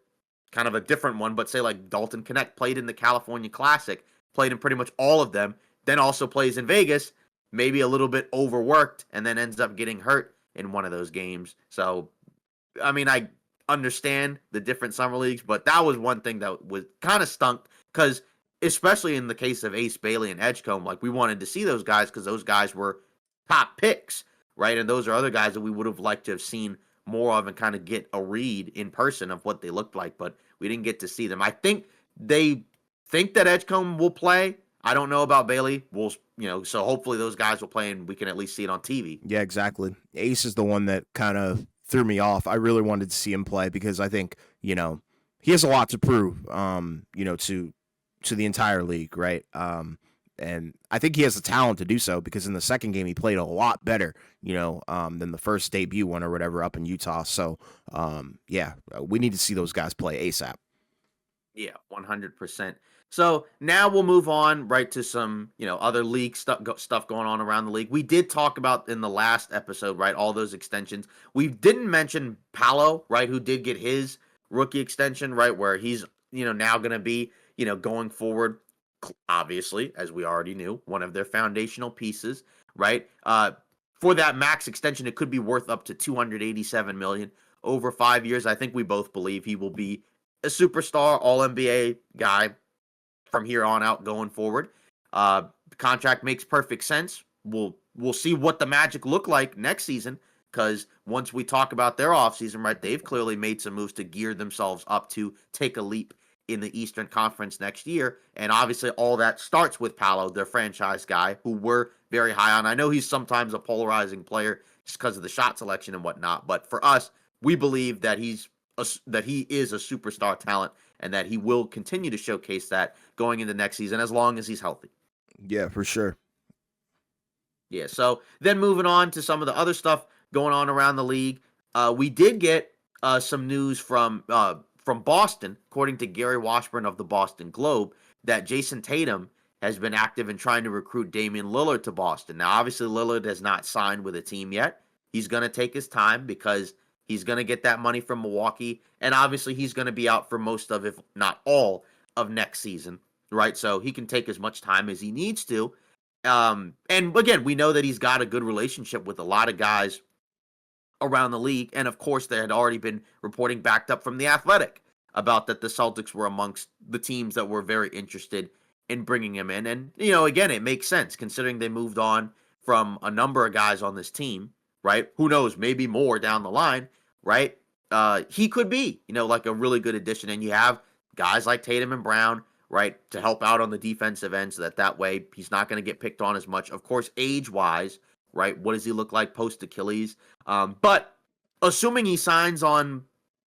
kind of a different one, but say like Dalton Connect played in the California Classic, played in pretty much all of them, then also plays in Vegas, maybe a little bit overworked, and then ends up getting hurt in one of those games. So, I mean, I understand the different summer leagues, but that was one thing that was kind of stunk because, especially in the case of Ace Bailey and Edgecombe, like we wanted to see those guys because those guys were top picks, right? And those are other guys that we would have liked to have seen more of and kind of get a read in person of what they looked like, but we didn't get to see them. I think they think that Edgecombe will play. I don't know about Bailey. So hopefully those guys will play and we can at least see it on TV. Yeah, exactly. Ace is the one that kind of threw me off. I really wanted to see him play because I think, he has a lot to prove, to the entire league, right? And I think he has the talent to do so because in the second game he played a lot better, than the first debut one or whatever up in Utah. So, we need to see those guys play ASAP. Yeah, 100%. So now we'll move on right to some, other league stuff going on around the league. We did talk about in the last episode, right, all those extensions. We didn't mention Paolo, right, who did get his rookie extension, right, where he's, now going to be, going forward, obviously, as we already knew, one of their foundational pieces, right? For that max extension, it could be worth up to $287 million over 5 years. I think we both believe he will be a superstar, all NBA guy from here on out going forward. The contract makes perfect sense. We'll see what the Magic look like next season because once we talk about their offseason, right, they've clearly made some moves to gear themselves up to take a leap in the Eastern Conference next year. And obviously all that starts with Paolo, their franchise guy, who we're very high on. I know he's sometimes a polarizing player just because of the shot selection and whatnot, but for us, we believe that he is a superstar talent and that he will continue to showcase that going into next season as long as he's healthy. Yeah, for sure. Yeah, so then moving on to some of the other stuff going on around the league, we did get some news from Boston, according to Gary Washburn of the Boston Globe, that Jason Tatum has been active in trying to recruit Damian Lillard to Boston. Now, obviously, Lillard has not signed with a team yet. He's going to take his time because he's going to get that money from Milwaukee, and obviously he's going to be out for most of, if not all, of next season, right? So he can take as much time as he needs to. And again, we know that he's got a good relationship with a lot of guys around the league, and of course there had already been reporting backed up from The Athletic about that the Celtics were amongst the teams that were very interested in bringing him in. And, again, it makes sense considering they moved on from a number of guys on this team, right? Who knows, maybe more down the line, right? He could be, like a really good addition. And you have guys like Tatum and Brown, right, to help out on the defensive end so that way he's not going to get picked on as much. Of course, age-wise, right, what does he look like post-Achilles? But assuming he signs on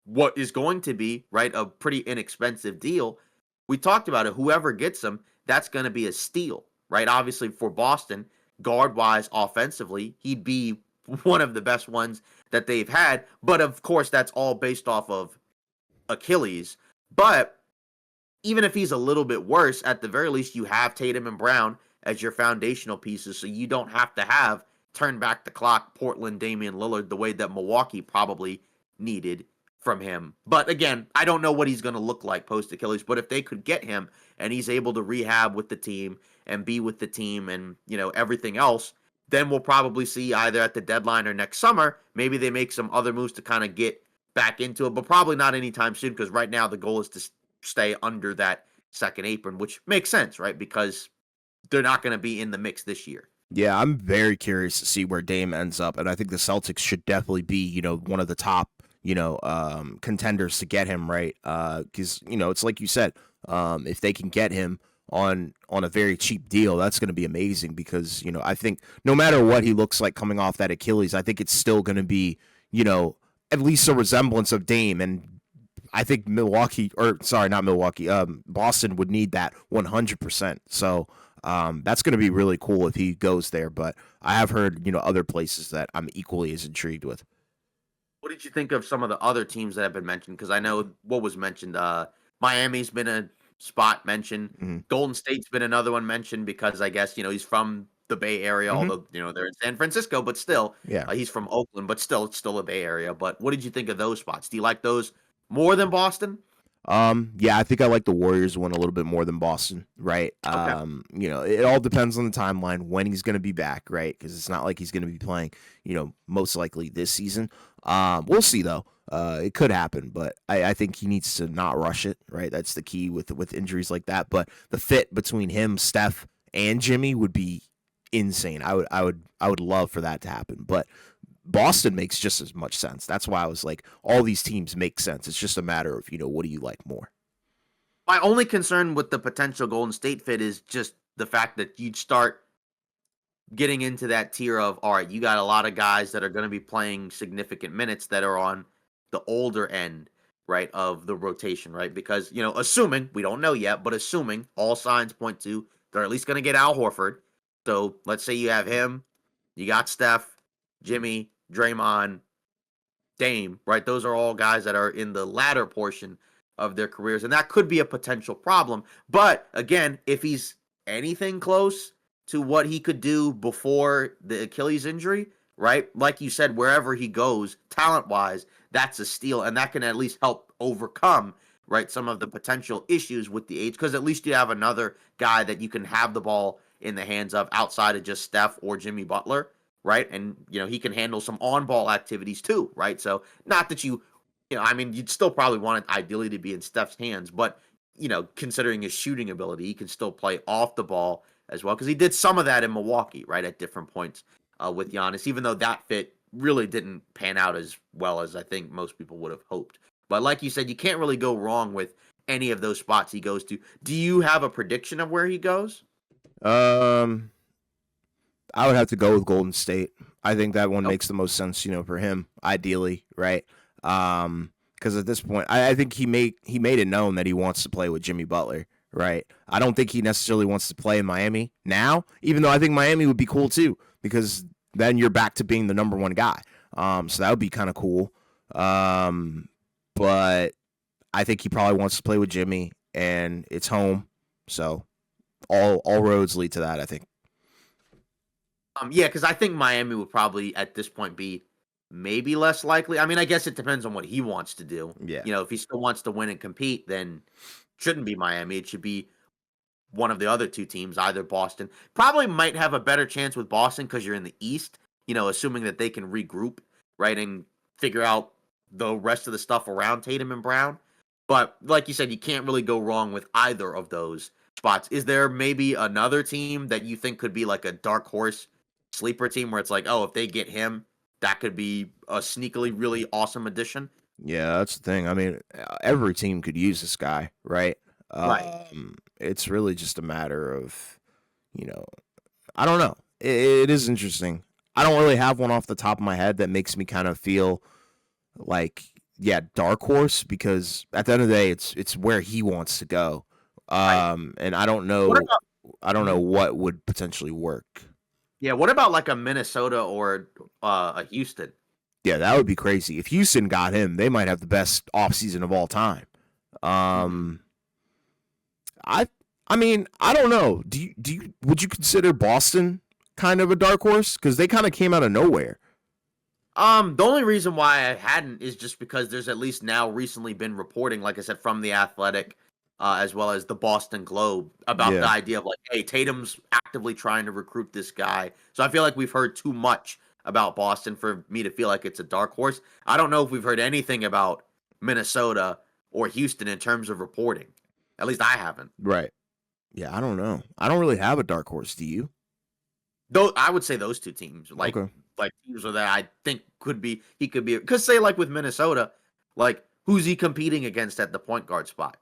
what is going to be, right, a pretty inexpensive deal, we talked about it, whoever gets him, that's going to be a steal, right? Obviously, for Boston, guard-wise, offensively, he'd be one of the best ones that they've had. But, of course, that's all based off of Achilles. But even if he's a little bit worse, at the very least, you have Tatum and Brown as your foundational pieces, so you don't have to have turn back the clock Portland Damian Lillard the way that Milwaukee probably needed from him. But again, I don't know what he's going to look like post-Achilles, but if they could get him and he's able to rehab with the team and be with the team and, everything else, then we'll probably see either at the deadline or next summer, maybe they make some other moves to kind of get back into it, but probably not anytime soon because right now the goal is to stay under that second apron, which makes sense, right? Because they're not going to be in the mix this year. Yeah, I'm very curious to see where Dame ends up, and I think the Celtics should definitely be, one of the top, contenders to get him, right? Because it's like you said, if they can get him on a very cheap deal, that's going to be amazing. Because I think no matter what he looks like coming off that Achilles, I think it's still going to be at least a resemblance of Dame. And I think Boston would need that 100%. So that's going to be really cool if he goes there. But I have heard other places that I'm equally as intrigued with. What did you think of some of the other teams that have been mentioned? Because I know what was mentioned. Miami's been a spot mentioned. Hmm. Golden State's been another one mentioned because I guess he's from the Bay Area, Hmm. although they're in San Francisco, but still, Yeah. he's from Oakland, but still, it's still a Bay Area. But what did you think of those spots? Do you like those more than Boston? Yeah, I think I like the Warriors one a little bit more than Boston, right? Okay. It all depends on the timeline when he's going to be back, right? Because it's not like he's going to be playing, most likely this season. We'll see though. It could happen, but I think he needs to not rush it, right? That's the key with injuries like that. But the fit between him, Steph, and Jimmy would be insane. I would love for that to happen, but Boston makes just as much sense. That's why I was like, all these teams make sense. It's just a matter of, what do you like more? My only concern with the potential Golden State fit is just the fact that you'd start getting into that tier of, all right, you got a lot of guys that are going to be playing significant minutes that are on the older end, right, of the rotation, right? Because, assuming, we don't know yet, but assuming all signs point to they're at least going to get Al Horford. So let's say you have him, you got Steph, Jimmy, Draymond, Dame, right? Those are all guys that are in the latter portion of their careers, and that could be a potential problem. But again, if he's anything close to what he could do before the Achilles injury, right? Like you said, wherever he goes, talent wise, that's a steal, and that can at least help overcome, right, some of the potential issues with the age, because at least you have another guy that you can have the ball in the hands of outside of just Steph or Jimmy Butler, right? And he can handle some on-ball activities too, right? So not that I mean, you'd still probably want it ideally to be in Steph's hands, but considering his shooting ability, he can still play off the ball as well because he did some of that in Milwaukee, right, at different points with Giannis, even though that fit really didn't pan out as well as I think most people would have hoped. But like you said, you can't really go wrong with any of those spots he goes to. Do you have a prediction of where he goes? Um, I would have to go with Golden State. I think that one Oh, makes the most sense, for him, ideally, right? Because at this point, I think he made it known that he wants to play with Jimmy Butler, right? I don't think he necessarily wants to play in Miami now, even though I think Miami would be cool too, because then you're back to being the number one guy. So that would be kind of cool. But I think he probably wants to play with Jimmy, and it's home, so all roads lead to that. I think. yeah, because I think Miami would probably at this point be maybe less likely. I mean, I guess it depends on what he wants to do. Yeah. If he still wants to win and compete, then it shouldn't be Miami. It should be one of the other two teams, either Boston. Probably might have a better chance with Boston because you're in the East, assuming that they can regroup, right, and figure out the rest of the stuff around Tatum and Brown. But like you said, you can't really go wrong with either of those spots. Is there maybe another team that you think could be like a dark horse sleeper team where it's like, oh, if they get him, that could be a sneakily really awesome addition? Yeah, that's the thing. I mean, every team could use this guy, right? Right. It's really just a matter of, you know, I don't know. It is interesting. I don't really have one off the top of my head that makes me kind of feel like, yeah, dark horse, because at the end of the day, it's where he wants to go. Right. And I don't What know, about I don't know mhm. what would potentially work. Yeah, what about like a Minnesota or a Houston? Yeah, that would be crazy. If Houston got him, they might have the best offseason of all time. Mhm. Um, I I mean, I don't know. Do you would you consider Boston kind of a dark horse, because they kind of came out of nowhere? The only reason why I hadn't is just because there's at least now recently been reporting, like I said, from the Athletic, as well as the Boston Globe, about the Yeah, idea of like, hey, Tatum's actively trying to recruit this guy. So I feel like we've heard too much about Boston for me to feel like it's a dark horse. I don't know if we've heard anything about Minnesota or Houston in terms of reporting. At least I haven't. right. Yeah, I don't know. I don't really have a dark horse. Do you? Though I would say those two teams, like Okay. like teams that I think he could be, because say like with Minnesota, like who's he competing against at the point guard spot?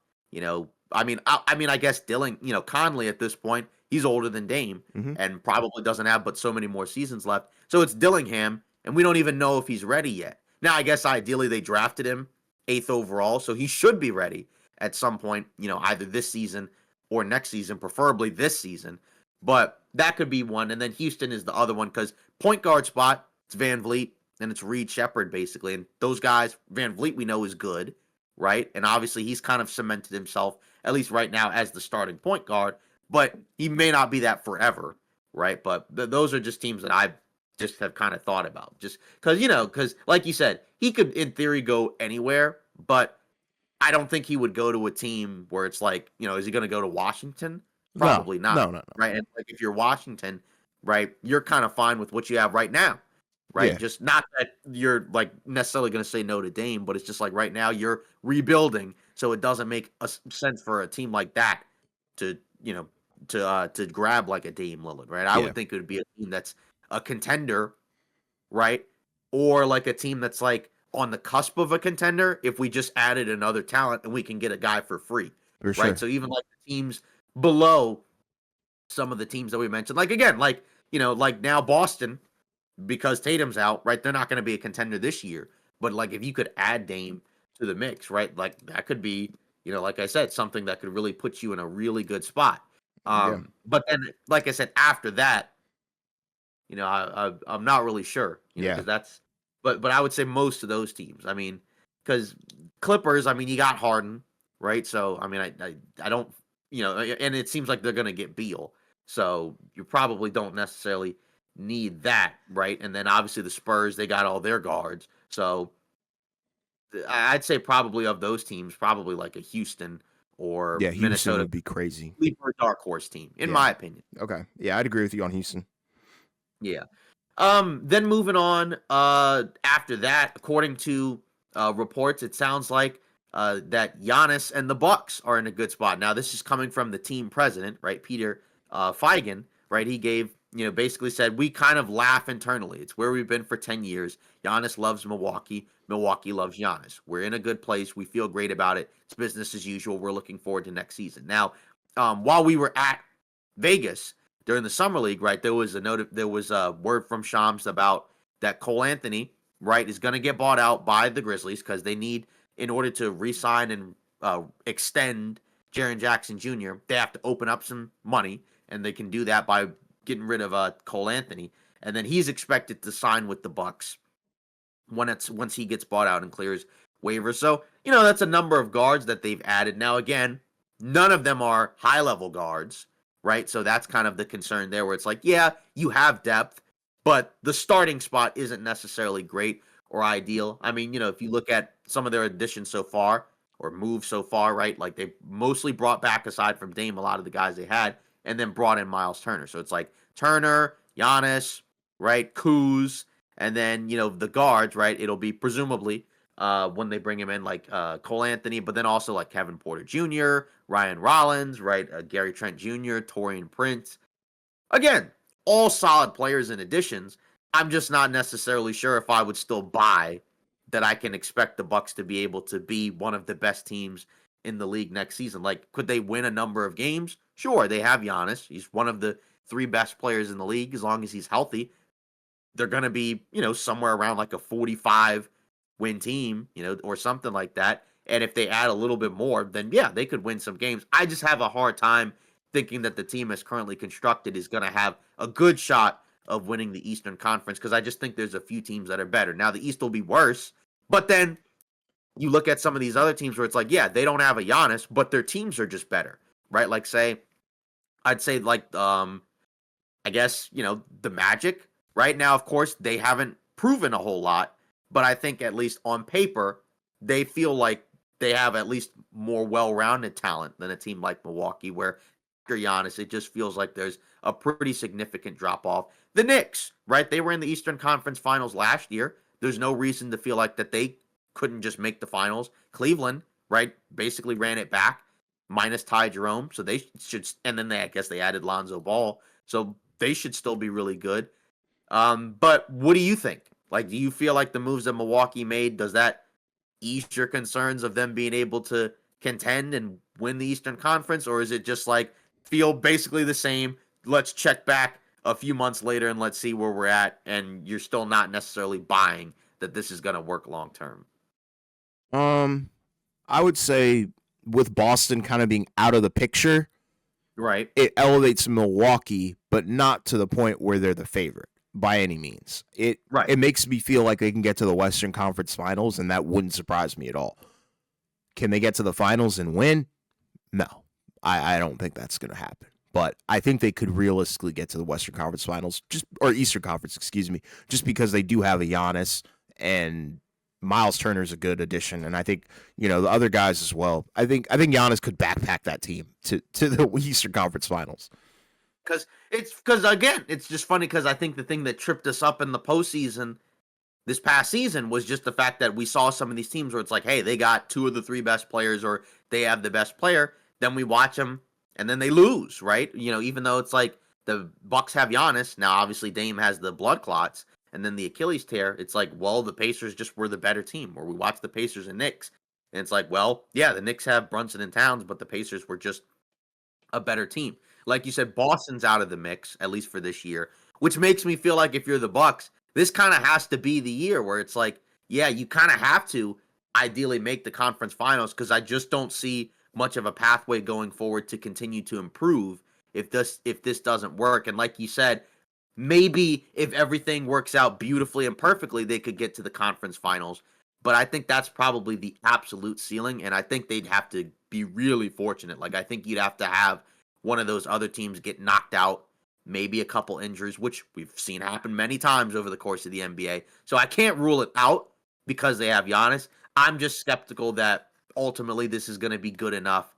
I mean, I guess Dylan, Conley at this point, he's older than Dame Hmm. and probably doesn't have but so many more seasons left. So it's Dillingham, and we don't even know if he's ready yet. Now, I guess ideally they drafted him eighth overall, so he should be ready at some point, either this season or next season, preferably this season. But that could be one. And then Houston is the other one because point guard spot, it's Van Vliet and it's Reed Shepard, basically. And those guys, Van Vliet, we know is good, right? And obviously he's kind of cemented himself, at least right now, as the starting point guard, but he may not be that forever, right? But those are just teams that I just have kind of thought about. Just because like you said, he could, in theory, go anywhere, but I don't think he would go to a team where it's like, is he going to go to Washington? No, Probably not, no, no, no. right? And like if you're Washington, right, you're kind of fine with what you have right now, right? Yeah, Just not that you're like necessarily going to say no to Dame, but it's just like right now you're rebuilding, so it doesn't make sense for a team like that to, to grab like a Dame Lillard, right? I yeah, would think it would be a team that's a contender, right? Or like a team that's like on the cusp of a contender if we just added another talent and we can get a guy for free, for right? sure. So even like the teams below some of the teams that we mentioned, like again, like like now Boston, because Tatum's out, right? They're not going to be a contender this year. But like if you could add Dame to the mix, right? Like that could be, like I said, something that could really put you in a really good spot. Yeah, But then, like I said, after that, I'm not really sure, yeah, because but I would say most of those teams. I mean, because Clippers, I mean, you got Harden, right? So I mean, I don't, and it seems like they're gonna get Beal, so you probably don't necessarily need that, right? And then obviously the Spurs, they got all their guards, so I'd say probably of those teams, probably like a Houston or yeah. Houston Minnesota, would be crazy. sleeper dark horse team, in Yeah. my opinion. Okay. Yeah, I'd agree with you on Houston. Yeah. Then moving on, after that, according to reports, it sounds like that Giannis and the Bucks are in a good spot. Now, this is coming from the team president, right? Peter Feigen, right? He gave, basically said, we kind of laugh internally. It's where we've been for 10 years. Giannis loves Milwaukee. Milwaukee loves Giannis. We're in a good place. We feel great about it. It's business as usual. We're looking forward to next season. Now, while we were at Vegas, during the summer league, right, there was a word from Shams about that Cole Anthony, right, is going to get bought out by the Grizzlies because they need, in order to re-sign and extend Jaren Jackson Jr., they have to open up some money, and they can do that by getting rid of Cole Anthony, and then he's expected to sign with the Bucks once he gets bought out and clears waivers. So that's a number of guards that they've added. Now again, none of them are high level guards, right? So that's kind of the concern there, where it's like, yeah, you have depth, but the starting spot isn't necessarily great or ideal. I mean, if you look at some of their additions so far or moves so far, right? Like they mostly brought back, aside from Dame, a lot of the guys they had, and then brought in Miles Turner. So it's like Turner, Giannis, right? Kuz, and then the guards, right? It'll be presumably when they bring him in, like Cole Anthony, but then also like Kevin Porter Jr., Ryan Rollins, right? Gary Trent Jr., Torian Prince. Again, all solid players and additions. I'm just not necessarily sure if I would still buy that I can expect the Bucks to be able to be one of the best teams in the league next season. Like, could they win a number of games? Sure, they have Giannis. He's one of the three best players in the league as long as he's healthy. They're going to be, somewhere around like a 45 win team, or something like that. And if they add a little bit more, then yeah, they could win some games. I just have a hard time thinking that the team as currently constructed is going to have a good shot of winning the Eastern Conference, because I just think there's a few teams that are better. Now, the East will be worse, but then you look at some of these other teams where it's like, yeah, they don't have a Giannis, but their teams are just better, right? Like, I'd say like I guess, the Magic right now, of course, they haven't proven a whole lot, but I think at least on paper, they feel like they have at least more well-rounded talent than a team like Milwaukee, where after Giannis, it just feels like there's a pretty significant drop-off. The Knicks, right? They were in the Eastern Conference Finals last year. There's no reason to feel like that they couldn't just make the finals. Cleveland, right, basically ran it back, minus Ty Jerome, so they should, and then I guess they added Lonzo Ball, so they should still be really good. But what do you think? Like, do you feel like the moves that Milwaukee made, does that ease your concerns of them being able to contend and win the Eastern Conference, or is it just like feel basically the same? Let's check back a few months later and let's see where we're at, and you're still not necessarily buying that this is going to work long term, Um, I would say with Boston kind of being out of the picture, right? it elevates Milwaukee, but not to the point where they're the favorite by any means. It Right. it makes me feel like they can get to the Western Conference Finals, and that wouldn't surprise me at all. Can they get to the finals and win? No, I don't think that's going to happen. But I think they could realistically get to the Western Conference Finals, just or Eastern Conference, excuse me, just because they do have a Giannis and Miles Turner's a good addition, and I think the other guys as well. I think Giannis could backpack that team to the Eastern Conference Finals. Because again, it's just funny because I think the thing that tripped us up in the postseason this past season was just the fact that we saw some of these teams where it's like, hey, they got two of the three best players, or they have the best player. Then we watch them, and then they lose, right? Even though it's like the Bucks have Giannis now, obviously Dame has the blood clots, and then the Achilles tear. It's like, well, the Pacers just were the better team. Or we watch the Pacers and Knicks, and it's like, well, yeah, the Knicks have Brunson and Towns, but the Pacers were just a better team. Like you said, Boston's out of the mix, at least for this year, which makes me feel like if you're the Bucks, this kind of has to be the year where it's like, yeah, you kind of have to ideally make the conference finals, because I just don't see much of a pathway going forward to continue to improve if this doesn't work. And like you said, maybe if everything works out beautifully and perfectly, they could get to the conference finals. But I think that's probably the absolute ceiling, and I think they'd have to be really fortunate. Like, I think you'd have to have one of those other teams get knocked out, maybe a couple injuries, which we've seen happen many times over the course of the NBA. So I can't rule it out because they have Giannis. I'm just skeptical that ultimately this is going to be good enough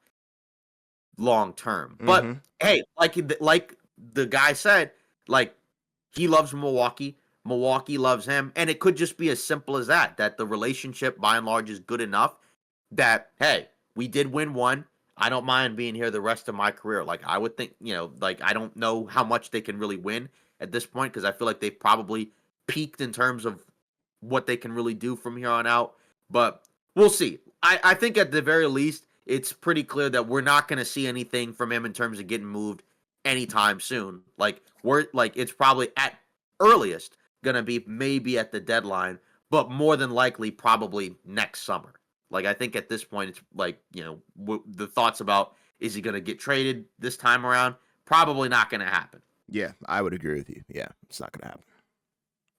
long term. But Mm-hmm. hey, like the guy said, like, he loves Milwaukee. Milwaukee loves him. And it could just be as simple as that the relationship by and large is good enough that, hey, we did win one. I don't mind being here the rest of my career. Like, I would think, like, I don't know how much they can really win at this point, because I feel like they've probably peaked in terms of what they can really do from here on out. But we'll see. I think at the very least, it's pretty clear that we're not going to see anything from him in terms of getting moved anytime soon. It's probably at earliest going to be maybe at the deadline, but more than likely probably next summer. Like, I think at this point, it's like, the thoughts about, is he going to get traded this time around? Probably not going to happen. Yeah, I would agree with you. Yeah, it's not going to happen.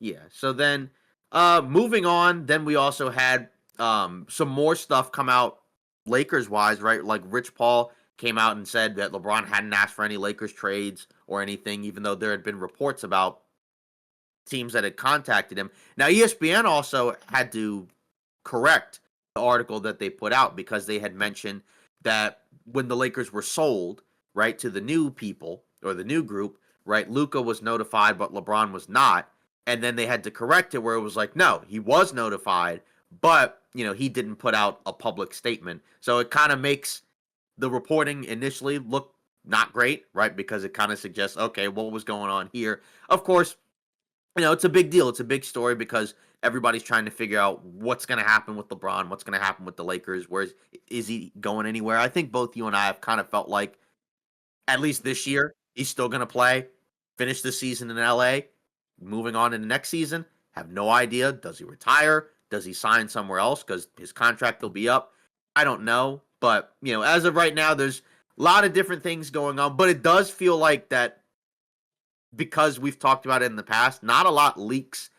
Yeah. So then, moving on, then we also had some more stuff come out Lakers wise, right? Like, Rich Paul came out and said that LeBron hadn't asked for any Lakers trades or anything, even though there had been reports about teams that had contacted him. Now, ESPN also had to correct the article that they put out, because they had mentioned that when the Lakers were sold, right, to the new people or the new group, right, Luka was notified, but LeBron was not. And then they had to correct it where it was like, no, he was notified, but, he didn't put out a public statement. So it kind of makes the reporting initially look not great, right? Because it kind of suggests, okay, what was going on here? Of course, it's a big deal. It's a big story because everybody's trying to figure out what's going to happen with LeBron, what's going to happen with the Lakers. Is he going anywhere? I think both you and I have kind of felt like, at least this year, he's still going to play, finish the season in LA, moving on in the next season. Have no idea. Does he retire? Does he sign somewhere else because his contract will be up? I don't know. But, as of right now, there's a lot of different things going on. But it does feel like that, because we've talked about it in the past, not a lot leaks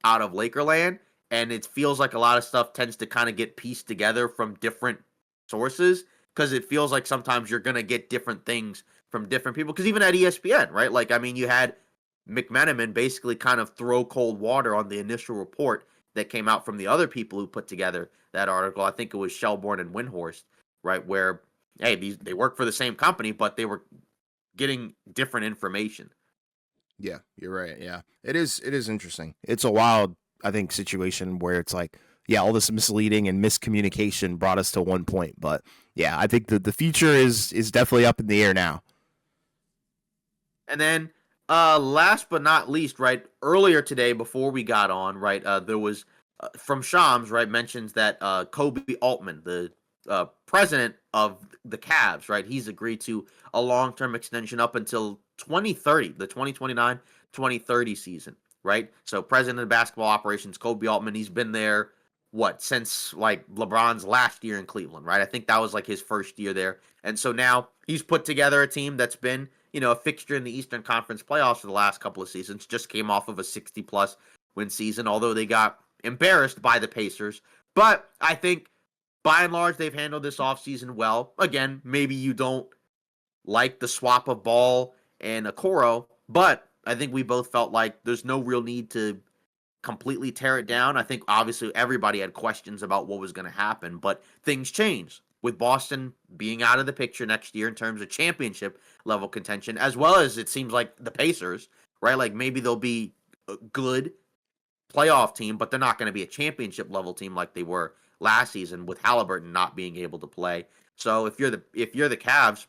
out of Lakerland, and it feels like a lot of stuff tends to kind of get pieced together from different sources, because it feels like sometimes you're going to get different things from different people. Because even at ESPN, right? Like, I mean, you had McMenamin basically kind of throw cold water on the initial report that came out from the other people who put together that article. I think it was Shelbourne and Windhorst, right? Where, hey, they work for the same company, but they were getting different information. Yeah, you're right. Yeah, it is. It is interesting. It's a wild, I think, situation where it's like, yeah, all this misleading and miscommunication brought us to one point. But yeah, I think the future is definitely up in the air now. And then Last but not least, right, earlier today before we got on, right, there was from Shams, right, mentions that Kobe Altman, the president of the Cavs, right, he's agreed to a long-term extension up until 2030, the 2029-2030 season, right? So, president of basketball operations, Kobe Altman, he's been there what since like LeBron's last year in Cleveland, right? I think that was like his first year there. And so now he's put together a team that's been, a fixture in the Eastern Conference playoffs for the last couple of seasons. Just came off of a 60 plus win season, although they got embarrassed by the Pacers. But I think by and large, they've handled this offseason well. Again, maybe you don't like the swap of Ball and Okoro, but I think we both felt like there's no real need to completely tear it down. I think obviously everybody had questions about what was going to happen, but things changed with Boston being out of the picture next year in terms of championship level contention, as well as it seems like the Pacers, right? Like maybe they'll be a good playoff team, but they're not going to be a championship level team like they were last season with Halliburton not being able to play. So if you're the Cavs,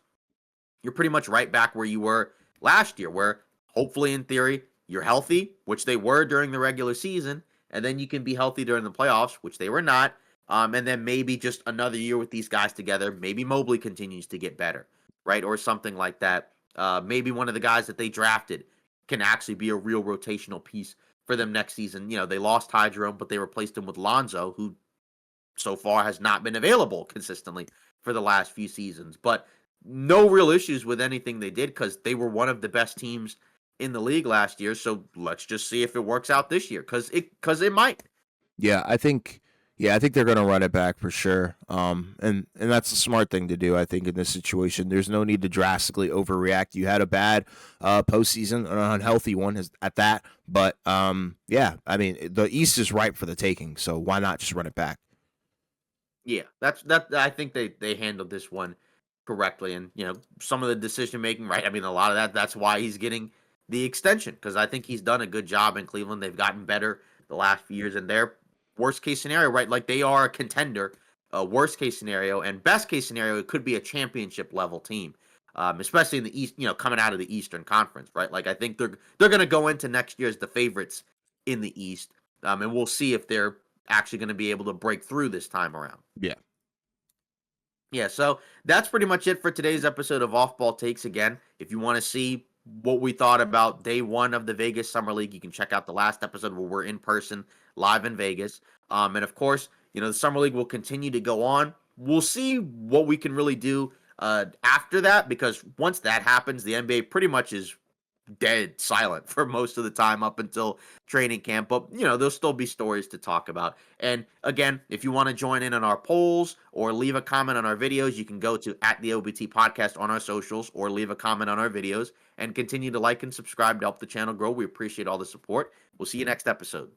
you're pretty much right back where you were last year, where hopefully in theory you're healthy, which they were during the regular season, and then you can be healthy during the playoffs, which they were not. And then maybe just another year with these guys together. Maybe Mobley continues to get better, right? Or something like that. Maybe one of the guys that they drafted can actually be a real rotational piece for them next season. They lost Ty Jerome, but they replaced him with Lonzo, who so far has not been available consistently for the last few seasons. But no real issues with anything they did because they were one of the best teams in the league last year. So let's just see if it works out this year because it might. Yeah, I think they're going to run it back for sure. And that's a smart thing to do. I think in this situation, there's no need to drastically overreact. You had a bad postseason, an unhealthy one at that. But yeah, I mean the East is ripe for the taking. So why not just run it back? Yeah, that. I think they handled this one correctly, and some of the decision making, right? I mean, a lot of that. That's why he's getting the extension because I think he's done a good job in Cleveland. They've gotten better the last few years, and their worst case scenario, right? Like they are a contender. Worst case scenario and best case scenario, it could be a championship level team, especially in the East. Coming out of the Eastern Conference, right? Like I think they're going to go into next year as the favorites in the East, and we'll see if they're actually going to be able to break through this time around. Yeah. Yeah, so that's pretty much it for today's episode of Off Ball Takes. Again, if you want to see what we thought about day one of the Vegas Summer League, you can check out the last episode where we're in person live in Vegas. And of course, the Summer League will continue to go on. We'll see what we can really do after that because once that happens, the NBA pretty much is dead silent for most of the time up until training camp. But, there'll still be stories to talk about. And again, if you want to join in on our polls or leave a comment on our videos, you can go to @the OBT podcast on our socials or leave a comment on our videos and continue to like and subscribe to help the channel grow. We appreciate all the support. We'll see you next episode.